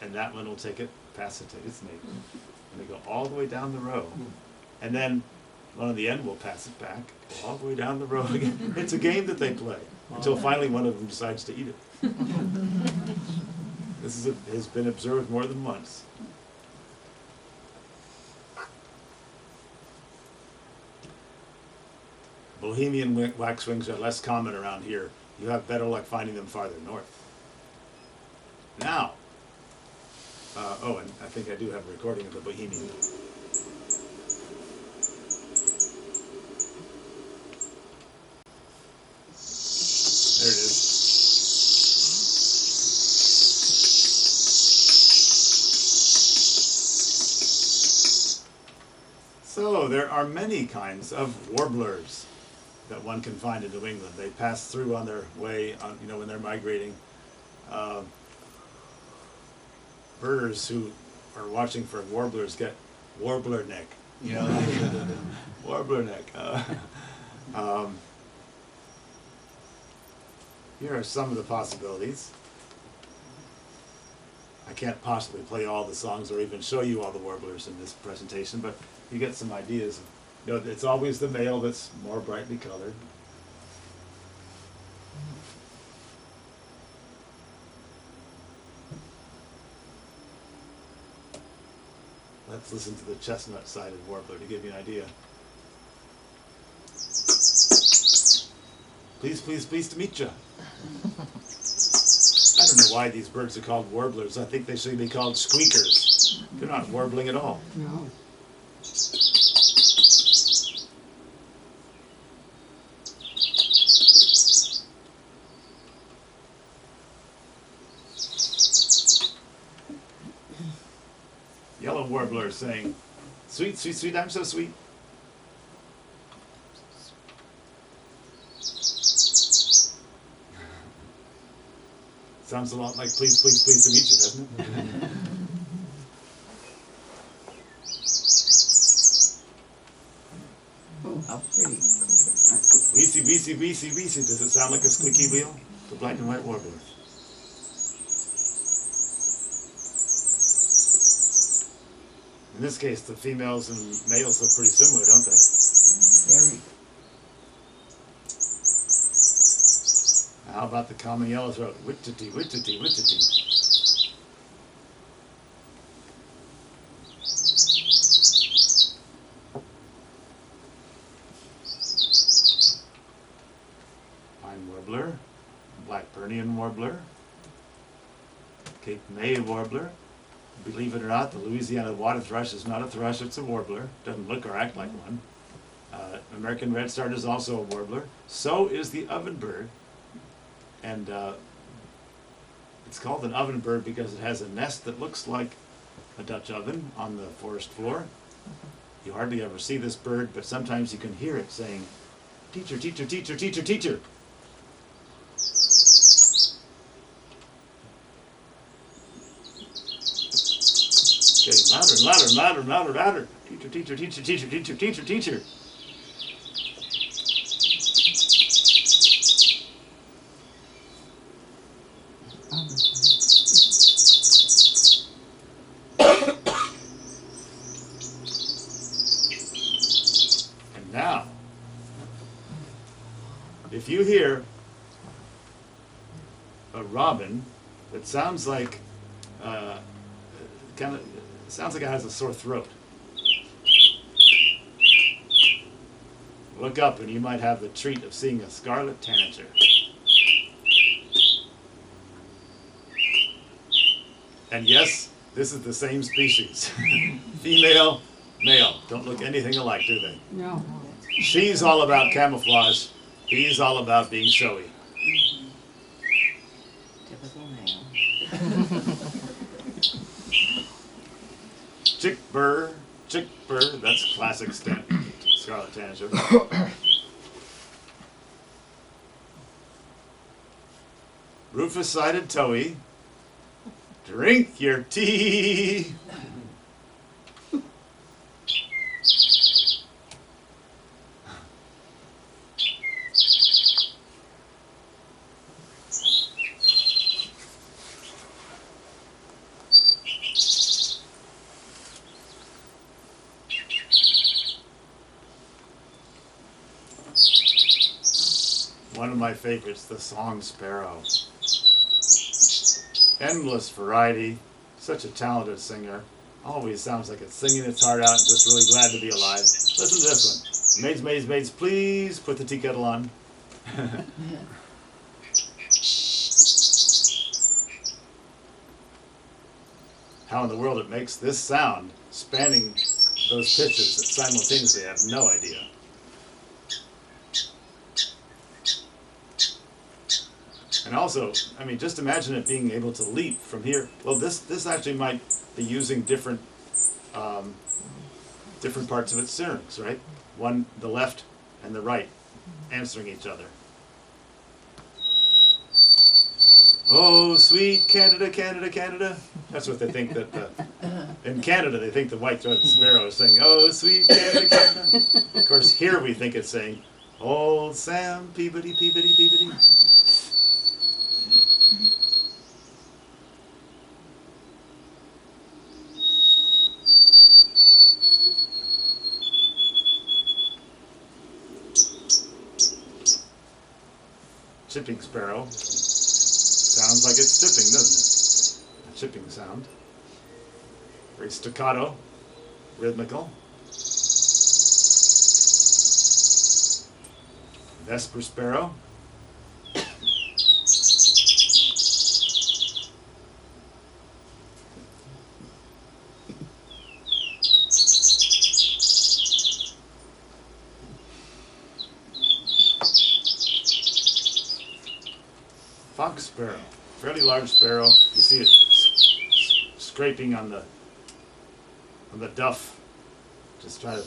and that one will take it, pass it to its neighbor, and they go all the way down the row, and then one at the end will pass it back, go all the way down the row again. It's a game that they play until finally one of them decides to eat it. This has been observed more than once. Bohemian waxwings are less common around here. You have better luck finding them farther north. Now, oh, and I think I do have a recording of the Bohemian. There it is. So there are many kinds of warblers that one can find in New England. They pass through on their way, when they're migrating. Birders who are watching for warblers get warbler neck. Warbler neck. Here are some of the possibilities. I can't possibly play all the songs or even show you all the warblers in this presentation, but you get some ideas. It's always the male that's more brightly colored. Let's listen to the chestnut-sided warbler to give you an idea. Please, please, pleased to meet you. I don't know why these birds are called warblers. I think they should be called squeakers. They're not warbling at all. No. Yellow warbler saying, "Sweet, sweet, sweet, I'm so sweet." Sounds a lot like "Please, please, pleased to meet you," doesn't it? Oh, how pretty. Weesey, weesey, weesey, weesey. Does it sound like a squeaky wheel? The black and white warbler. In this case, the females and males look pretty similar, don't they? Very. How about the common yellowthroat? Wittity, wittity, wittity. Pine warbler, Blackburnian warbler, Cape May warbler. Believe it or not, the Louisiana water thrush is not a thrush, it's a warbler. Doesn't look or act like one. American redstart is also a warbler. So is the ovenbird. And it's called an ovenbird because it has a nest that looks like a Dutch oven on the forest floor. You hardly ever see this bird, but sometimes you can hear it saying, "Teacher, teacher, teacher, teacher, teacher." Getting louder and louder and louder and louder and louder. Teacher, teacher, teacher, teacher, teacher, teacher, teacher. And now, if you hear a robin that sounds like sounds like it has a sore throat, look up and you might have the treat of seeing a scarlet tanager. And yes, this is the same species. Female, male, don't look anything alike, do they? No. She's all about camouflage, he's all about being showy. Typical male. Chickbird, that's classic scarlet tanager. Rufous-sided towhee, drink your tea. One of my favorites, the song sparrow. Endless variety, such a talented singer. Always sounds like it's singing its heart out and just really glad to be alive. Listen to this one. Maids, maids, maids, please put the tea kettle on. How in the world it makes this sound, spanning those pitches simultaneously, I have no idea. And also, I mean, just imagine it being able to leap from here. Well, this actually might be using different different parts of its syrinx, right? One, the left and the right, answering each other. Oh, sweet Canada, Canada, Canada. That's what they think that, in Canada, they think the white-throated sparrow is saying, oh, sweet Canada, Canada. Of course, here we think it's saying, old Sam, Peabody, Peabody, Peabody. Chipping sparrow. Sounds like it's chipping, doesn't it? A chipping sound. Very staccato, rhythmical. Vesper sparrow. Fox sparrow, fairly large sparrow. You see it scraping on the duff, just try to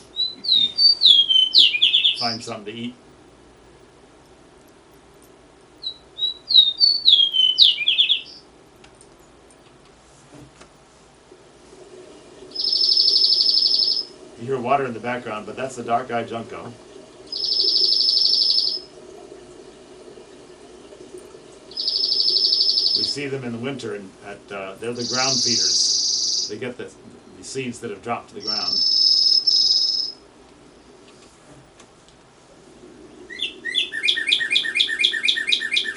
find something to eat. You hear water in the background, but that's the dark-eyed junco. We see them in the winter, and they're the ground feeders. They get the the seeds that have dropped to the ground.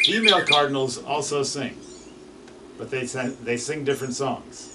Female cardinals also sing, but they sing different songs.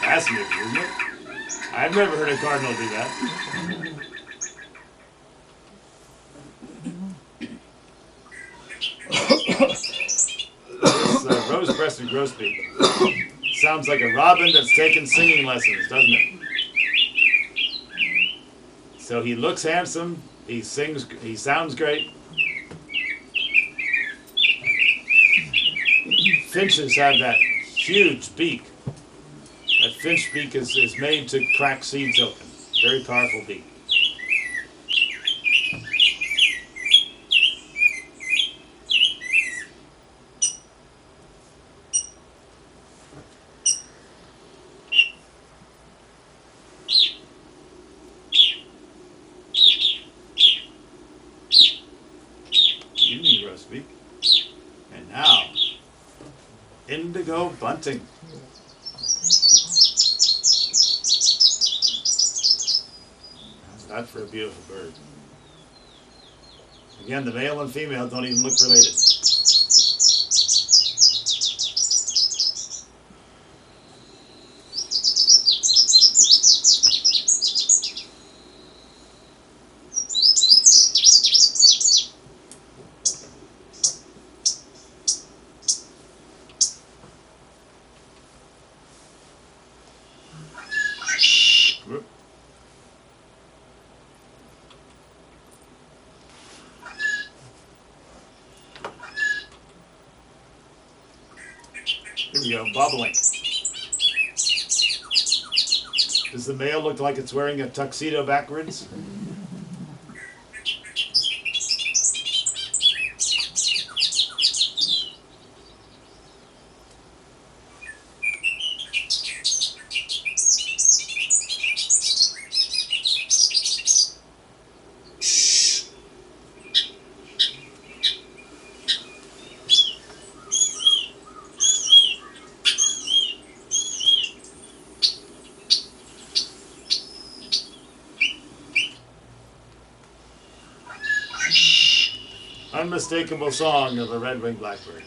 Fascinating, isn't it? I've never heard a cardinal do that. This rose-breasted grosbeak sounds like a robin that's taken singing lessons, doesn't it? So he looks handsome, he sings, he sounds great. Finches have that huge beak. That finch beak is made to crack seeds open. Very powerful beak. Evening grosbeak. And now, indigo bunting. That's for a beautiful bird. Again, the male and female don't even look related. Here we go, bobolink. Does the male look like it's wearing a tuxedo backwards? Unmistakable song of a red-winged blackbird.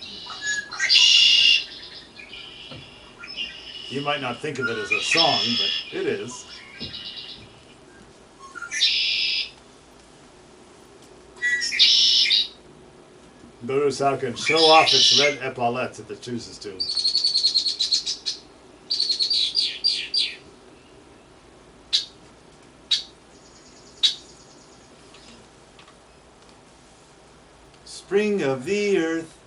You might not think of it as a song, but it is. Notice how it can show off its red epaulettes if it chooses to. Spring of the earth.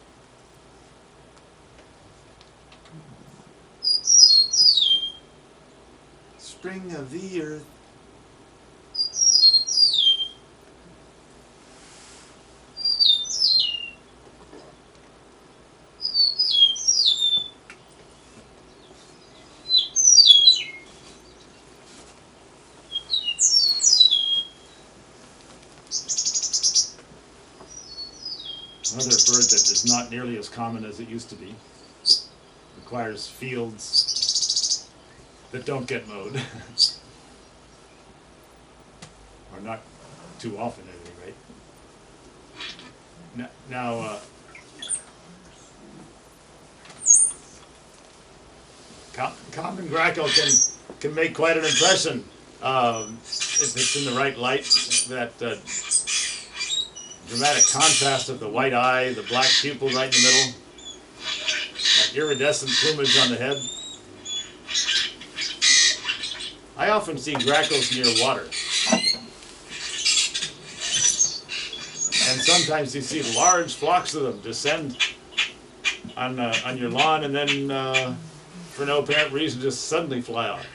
Spring of the earth. Another bird that is not nearly as common as it used to be. Requires fields that don't get mowed. Or not too often at any rate. Now, common grackle can make quite an impression if it's in the right light. That dramatic contrast of the white eye, the black pupil right in the middle, that iridescent plumage on the head. I often see grackles near water. And sometimes you see large flocks of them descend on your lawn and then for no apparent reason just suddenly fly off.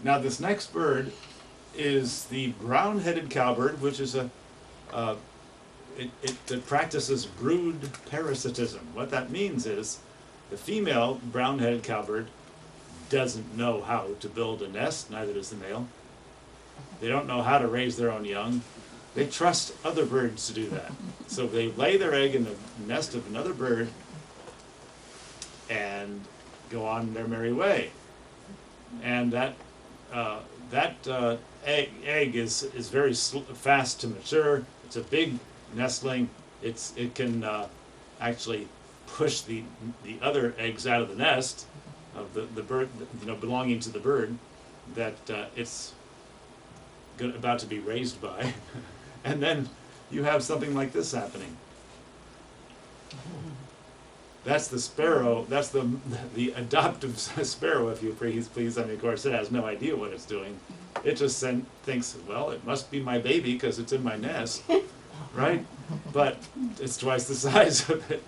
Now this next bird is the brown-headed cowbird, which is it practices brood parasitism. What that means is the female brown-headed cowbird doesn't know how to build a nest, neither does the male. They don't know how to raise their own young. They trust other birds to do that. So they lay their egg in the nest of another bird and go on their merry way. And that egg is very fast to mature. It's a big nestling. It can actually push the other eggs out of the nest of the bird, belonging to the bird that it's about to be raised by. And then you have something like this happening. That's the sparrow. That's the adoptive sparrow, if you please. I mean, of course, it has no idea what it's doing. It just thinks, well, it must be my baby because it's in my nest, right? But it's twice the size of it.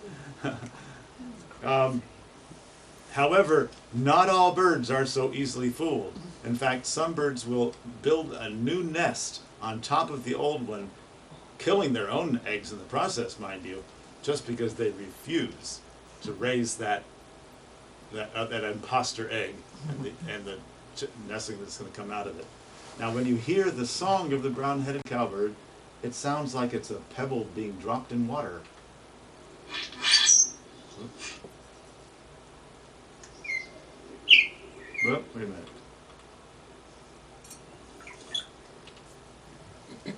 However, not all birds are so easily fooled. In fact, some birds will build a new nest on top of the old one, killing their own eggs in the process, mind you, just because they refuse to raise that imposter egg and the nestling that's going to come out of it. Now, when you hear the song of the brown-headed cowbird, it sounds like it's a pebble being dropped in water. Well, wait a minute.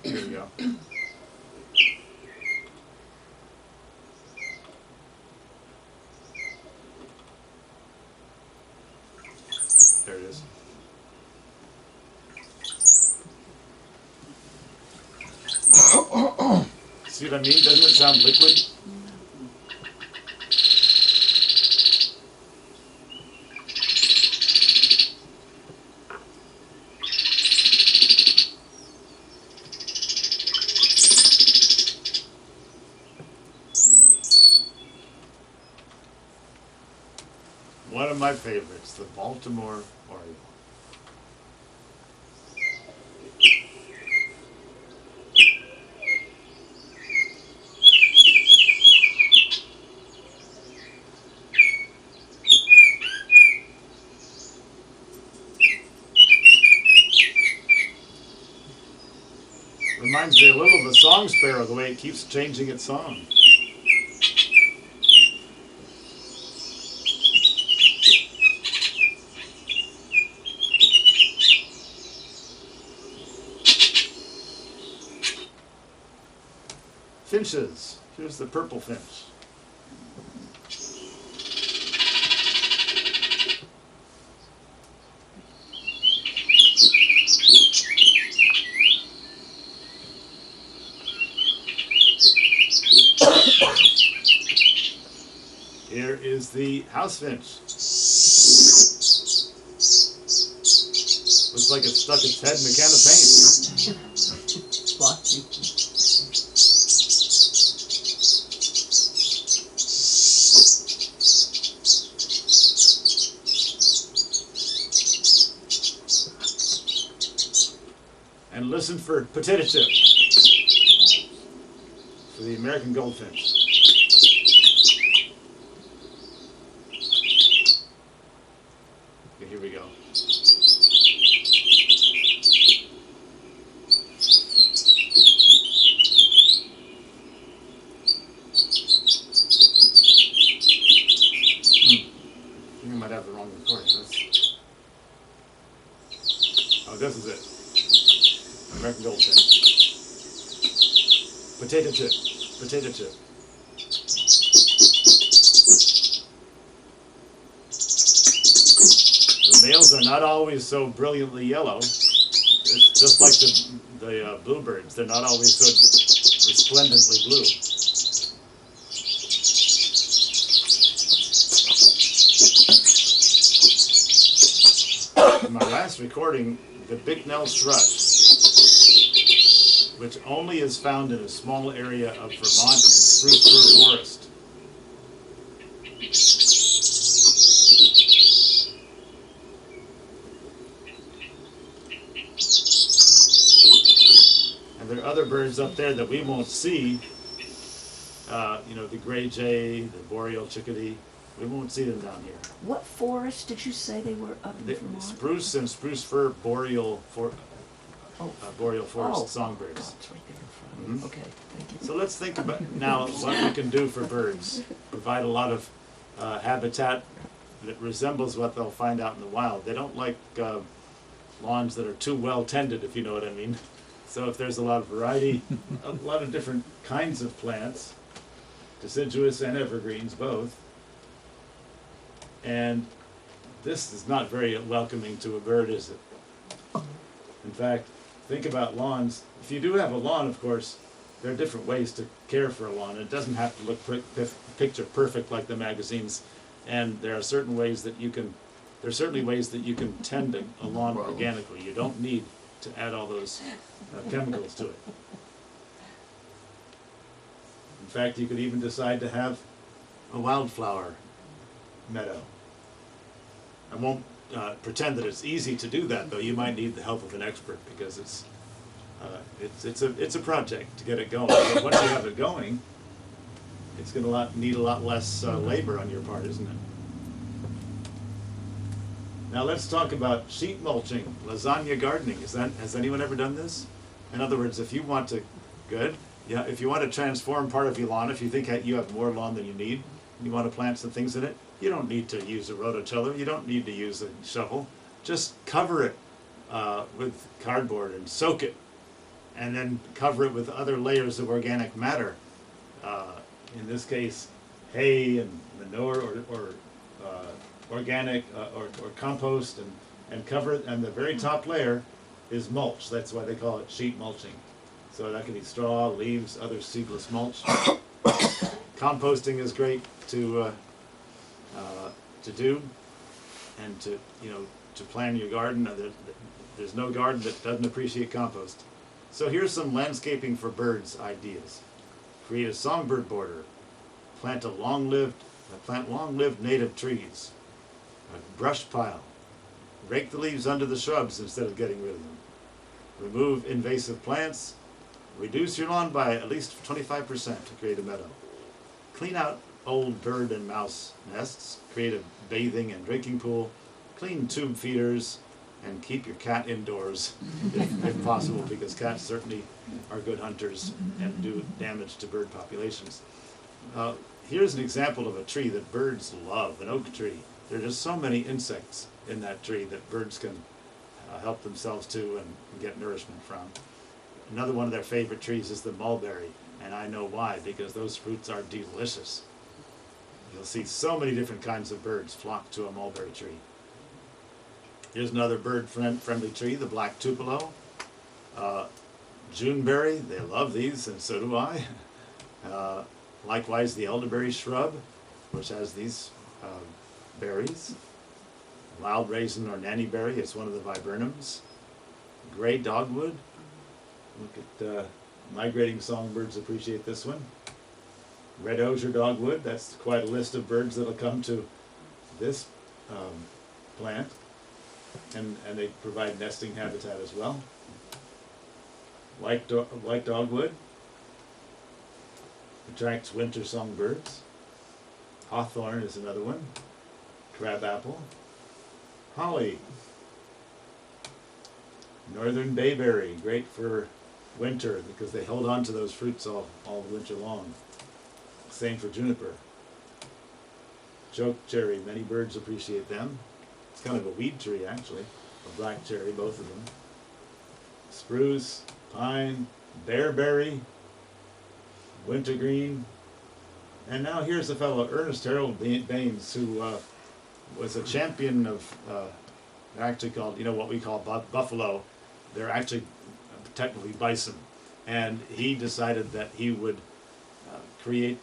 Here we go. There it is. See what I mean? Doesn't it sound liquid? One of my favorites, the Baltimore Oriole. Reminds me a little of a song sparrow, the way it keeps changing its song. Finches. Here's the purple finch. Here is the house finch. Looks like it stuck its head in a can of paint. Splotchy. And listen for potato chip, for the American goldfinch. Okay, here we go. I think I might have the wrong recording. Oh, this is it. American goldfinch. Potato chip. Potato chip. The males are not always so brilliantly yellow. It's just like the bluebirds. They're not always so resplendently blue. In my last recording, the bicknell thrush, which only is found in a small area of Vermont and spruce fir forest. And there are other birds up there that we won't see. You know, the gray jay, the boreal chickadee. We won't see them down here. What forest did you say they were up in The Vermont? spruce and spruce fir boreal boreal forest Oh. songbirds. Oh, it's right there in front of you. Mhm. Okay, thank you. So let's think about now what we can do for birds. Provide a lot of habitat that resembles what they'll find out in the wild. They don't like lawns that are too well tended, if you know what I mean. So if there's a lot of variety, a lot of different kinds of plants, deciduous and evergreens both, and this is not very welcoming to a bird, is it? In fact, think about lawns. If you do have a lawn, of course, there are different ways to care for a lawn. It doesn't have to look picture perfect like the magazines, and there are certain ways that you can. There are certainly ways that you can tend a lawn organically. You don't need to add all those chemicals to it. In fact, you could even decide to have a wildflower meadow. I won't pretend that it's easy to do that, though. You might need the help of an expert because it's a project to get it going. But once you have it going, it's going to need a lot less labor on your part, isn't it? Now let's talk about sheet mulching, lasagna gardening. Has anyone ever done this? In other words, if you want to, if you want to transform part of your lawn, if you think you have more lawn than you need, you want to plant some things in it, you don't need to use a rototiller, you don't need to use a shovel. Just cover it with cardboard and soak it, and then cover it with other layers of organic matter. In this case, hay and manure or organic or compost, and cover it, and the very top layer is mulch. That's why they call it sheet mulching. So that can be straw, leaves, other seedless mulch. Composting is great to do, and to plan your garden. There's no garden that doesn't appreciate compost. So here's some landscaping for birds ideas. Create a songbird border. Plant long-lived native trees. A brush pile. Rake the leaves under the shrubs instead of getting rid of them. Remove invasive plants. Reduce your lawn by at least 25% to create a meadow. Clean out old bird and mouse nests. Create a bathing and drinking pool. Clean tube feeders. And keep your cat indoors if possible, because cats certainly are good hunters and do damage to bird populations. Here's an example of a tree that birds love, an oak tree. There are just so many insects in that tree that birds can help themselves to and get nourishment from. Another one of their favorite trees is the mulberry, and I know why, because those fruits are delicious. You'll see so many different kinds of birds flock to a mulberry tree. Here's another bird-friendly tree, the black tupelo. Juneberry, they love these, and so do I. Likewise, the elderberry shrub, which has these berries. Wild raisin or nannyberry, it's one of the viburnums. Gray dogwood. Look at migrating songbirds appreciate this one. Red osier dogwood, that's quite a list of birds that'll come to this plant. And they provide nesting habitat as well. White dogwood attracts winter songbirds. Hawthorn is another one. Crabapple. Holly. Northern bayberry, great for winter because they hold on to those fruits all winter long. Same for juniper. Chokecherry, many birds appreciate them. It's kind of a weed tree, actually. A black cherry, both of them. Spruce, pine, bearberry, wintergreen. And now here's a fellow, Ernest Harold Baines, who was a champion of, they're actually called, what we call buffalo. They're actually technically bison. And he decided that he would create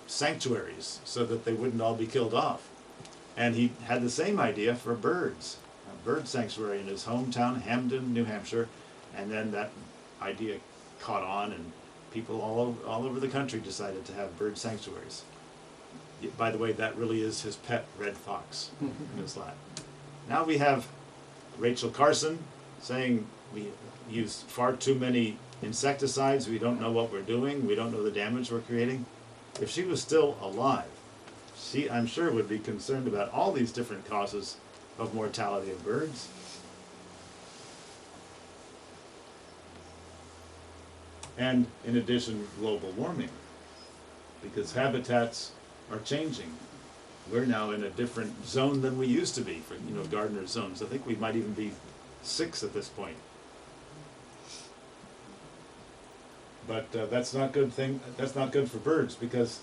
sanctuaries so that they wouldn't all be killed off. And he had the same idea for birds. bird sanctuary in his hometown, Hamden, New Hampshire, and then that idea caught on, and people all over the country decided to have bird sanctuaries. By the way, that really is his pet red fox in his lap. Now we have Rachel Carson saying we use far too many insecticides, we don't know what we're doing, we don't know the damage we're creating. If she was still alive, she, I'm sure, would be concerned about all these different causes of mortality of birds. And in addition, global warming, because habitats are changing. We're now in a different zone than we used to be for, gardener zones. I think we might even be 6 at this point. But that's not good thing. That's not good for birds, because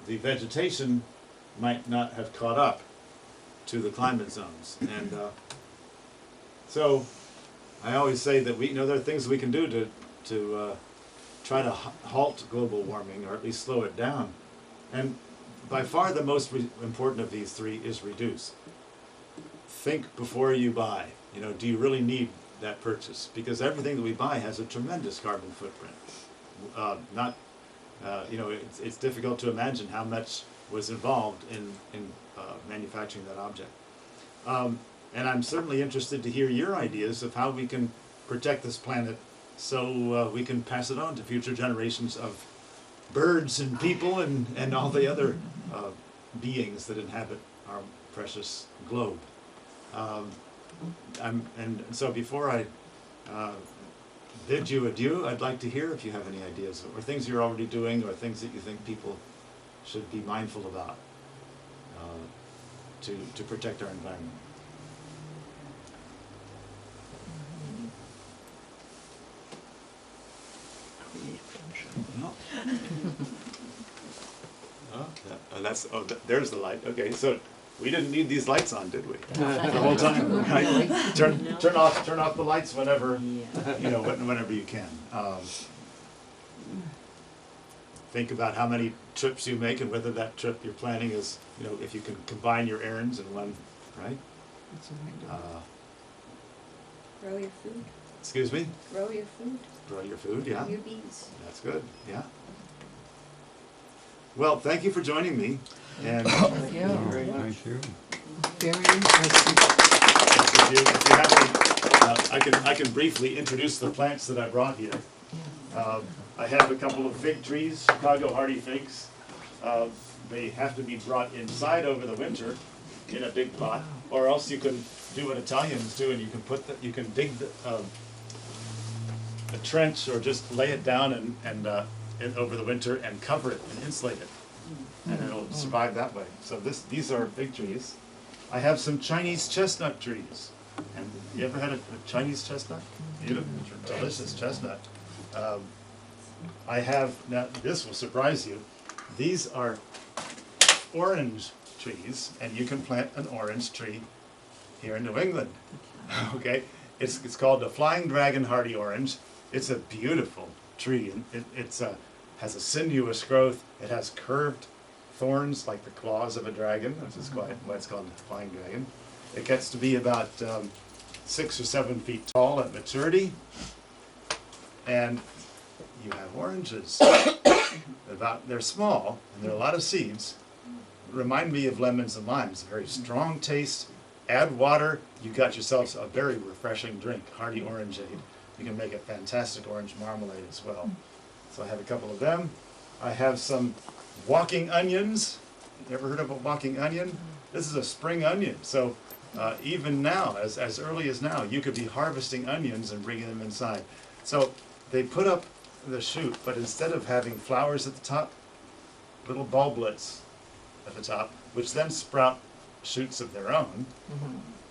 the vegetation might not have caught up to the climate zones. And so I always say that there are things we can do to try to halt global warming, or at least slow it down. And by far the most important of these 3 is reduce. Think before you buy. Do you really need that purchase? Because everything that we buy has a tremendous carbon footprint. It's difficult to imagine how much was involved in manufacturing that object. And I'm certainly interested to hear your ideas of how we can protect this planet so we can pass it on to future generations of birds and people and all the other beings that inhabit our precious globe. And so before I bid you adieu, I'd like to hear if you have any ideas or things you're already doing, or things that you think people should be mindful about to protect our environment. No. There's the light. Okay, so we didn't need these lights on, did we? The whole time, right? Turn off the lights whenever, whenever you can. Think about how many trips you make and whether that trip you're planning is, if you can combine your errands in one, right? That's what I do. Grow your food. Excuse me? Grow your food. Grow your food, yeah. Grow your bees. That's good, yeah. Well, thank you for joining me. And Thank you. Very much. Very interesting. if you have any, I can briefly introduce the plants that I brought here. I have a couple of fig trees, Chicago hardy figs. They have to be brought inside over the winter in a big pot, or else you can do what Italians do, and you can dig a trench, or just lay it down and over the winter and cover it and insulate it, and it'll survive that way. So these are fig trees. I have some Chinese chestnut trees. And you ever had a Chinese chestnut? Beautiful, delicious chestnut. I have, now this will surprise you, these are orange trees, and you can plant an orange tree here in New England. Okay, it's called the Flying Dragon Hardy Orange. It's a beautiful tree, and it has a sinuous growth. It has curved thorns like the claws of a dragon, which is why it's called the Flying Dragon. It gets to be about 6 or 7 feet tall at maturity, and you have oranges. They're small, and there are a lot of seeds. Remind me of lemons and limes. Very strong taste. Add water, you got yourselves a very refreshing drink, hearty orangeade. You can make a fantastic orange marmalade as well. So I have a couple of them. I have some walking onions. You ever heard of a walking onion? This is a spring onion. So even now, as early as now, you could be harvesting onions and bringing them inside. So they put up the shoot, but instead of having flowers at the top, little bulblets at the top, which then sprout shoots of their own,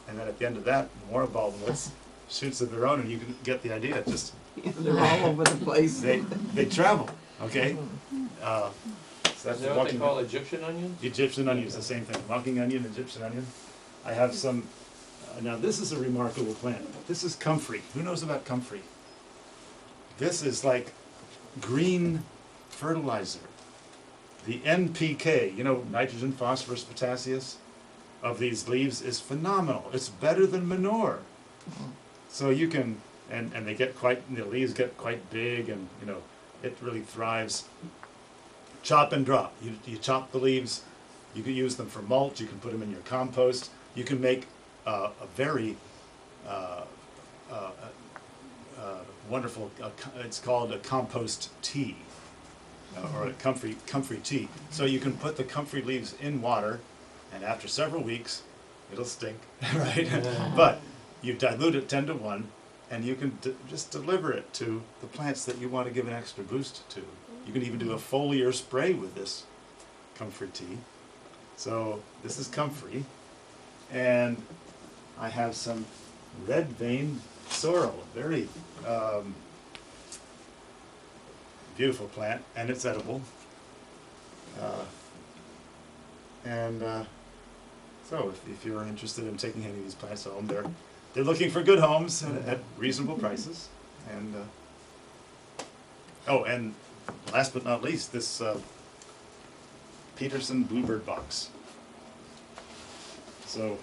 and then at the end of that, more bulblets, shoots of their own, and you can get the idea. Just They're all over the place. they travel, okay? So that's Is the that what they walking call Egyptian onions? Egyptian onions, the same thing. Walking onion, Egyptian onion. I have some. Now this is a remarkable plant. This is comfrey. Who knows about comfrey? This is like green fertilizer. The NPK, nitrogen, phosphorus, potassium. of these leaves is phenomenal. It's better than manure. So you can, and they get quite, the leaves get quite big, and it really thrives. Chop and drop. You chop the leaves. You can use them for mulch. You can put them in your compost. You can make a very wonderful. It's called a compost tea, or a comfrey tea. So you can put the comfrey leaves in water, and after several weeks, it'll stink, right? But you dilute it 10-to-1, and you can just deliver it to the plants that you want to give an extra boost to. You can even do a foliar spray with this comfrey tea. So this is comfrey, and I have some red vein sorrel, very beautiful plant, and it's edible. So if you're interested in taking any of these plants home, they're looking for good homes at reasonable prices. And and last but not least, this Peterson Bluebird box. So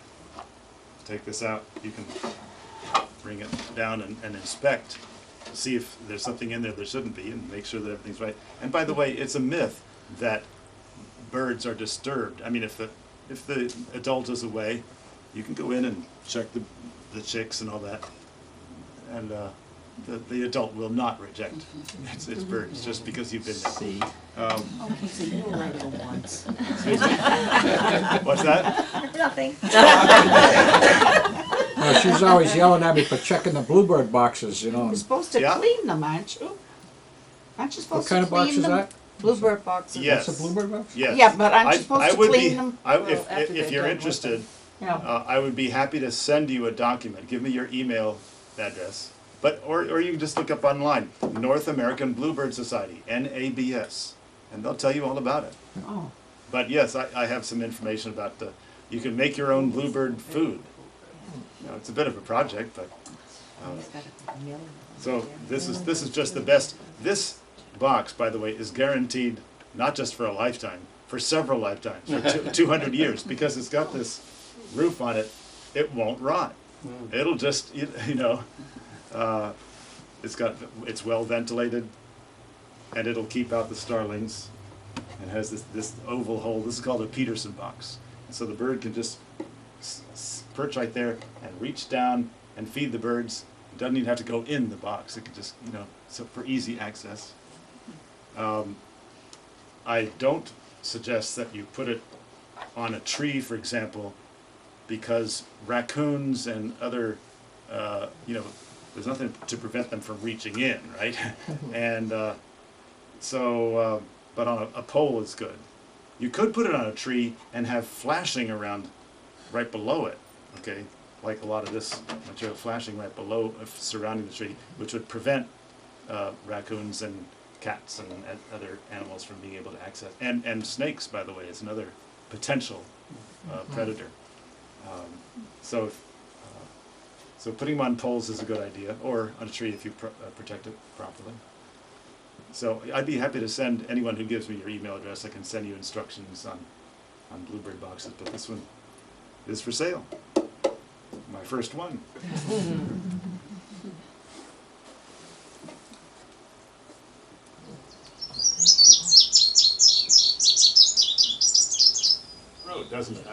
take this out. You can bring it down and inspect, see if there's something in there that shouldn't be, and make sure that everything's right. And by the way, it's a myth that birds are disturbed. I mean, if the adult is away, you can go in and check the chicks and all that, and the adult will not reject its birds just because you've been there. See. Okay, so you were right on once. What's that? Nothing. She's always yelling at me for checking the Bluebird boxes, You're supposed to Yeah. clean them, aren't you? Aren't you What supposed kind to of box clean is them? that? Bluebird boxes. Yes. That's a Bluebird box? Yes. Yeah, but aren't you supposed to would clean be, them? if after they're you're done with interested, Yeah. I would be happy to send you a document. Give me your email address. Or you can just look up online, North American Bluebird Society, NABS, and they'll tell you all about it. Oh. But yes, I have some information about you can make your own bluebird food. It's a bit of a project, but so this is just the best. This box, by the way, is guaranteed not just for a lifetime, for several lifetimes, for 200 years, because it's got this roof on it. It won't rot. It'll just it's well ventilated, and it'll keep out the starlings. It has this oval hole. This is called a Peterson box, and so the bird can just perch right there and reach down and feed the birds. It doesn't even have to go in the box. It can just so for easy access. I don't suggest that you put it on a tree, for example, because raccoons and other there's nothing to prevent them from reaching in, right? And but on a pole is good. You could put it on a tree and have flashing around right below it, okay? Like a lot of this material flashing right below, surrounding the tree, which would prevent raccoons and cats and other animals from being able to access. And snakes, by the way, is another potential predator. So putting them on poles is a good idea, or on a tree if you protect it properly. So I'd be happy to send anyone who gives me your email address. I can send you instructions on Bluebird boxes, but this one is for sale. My first one. Road, doesn't it?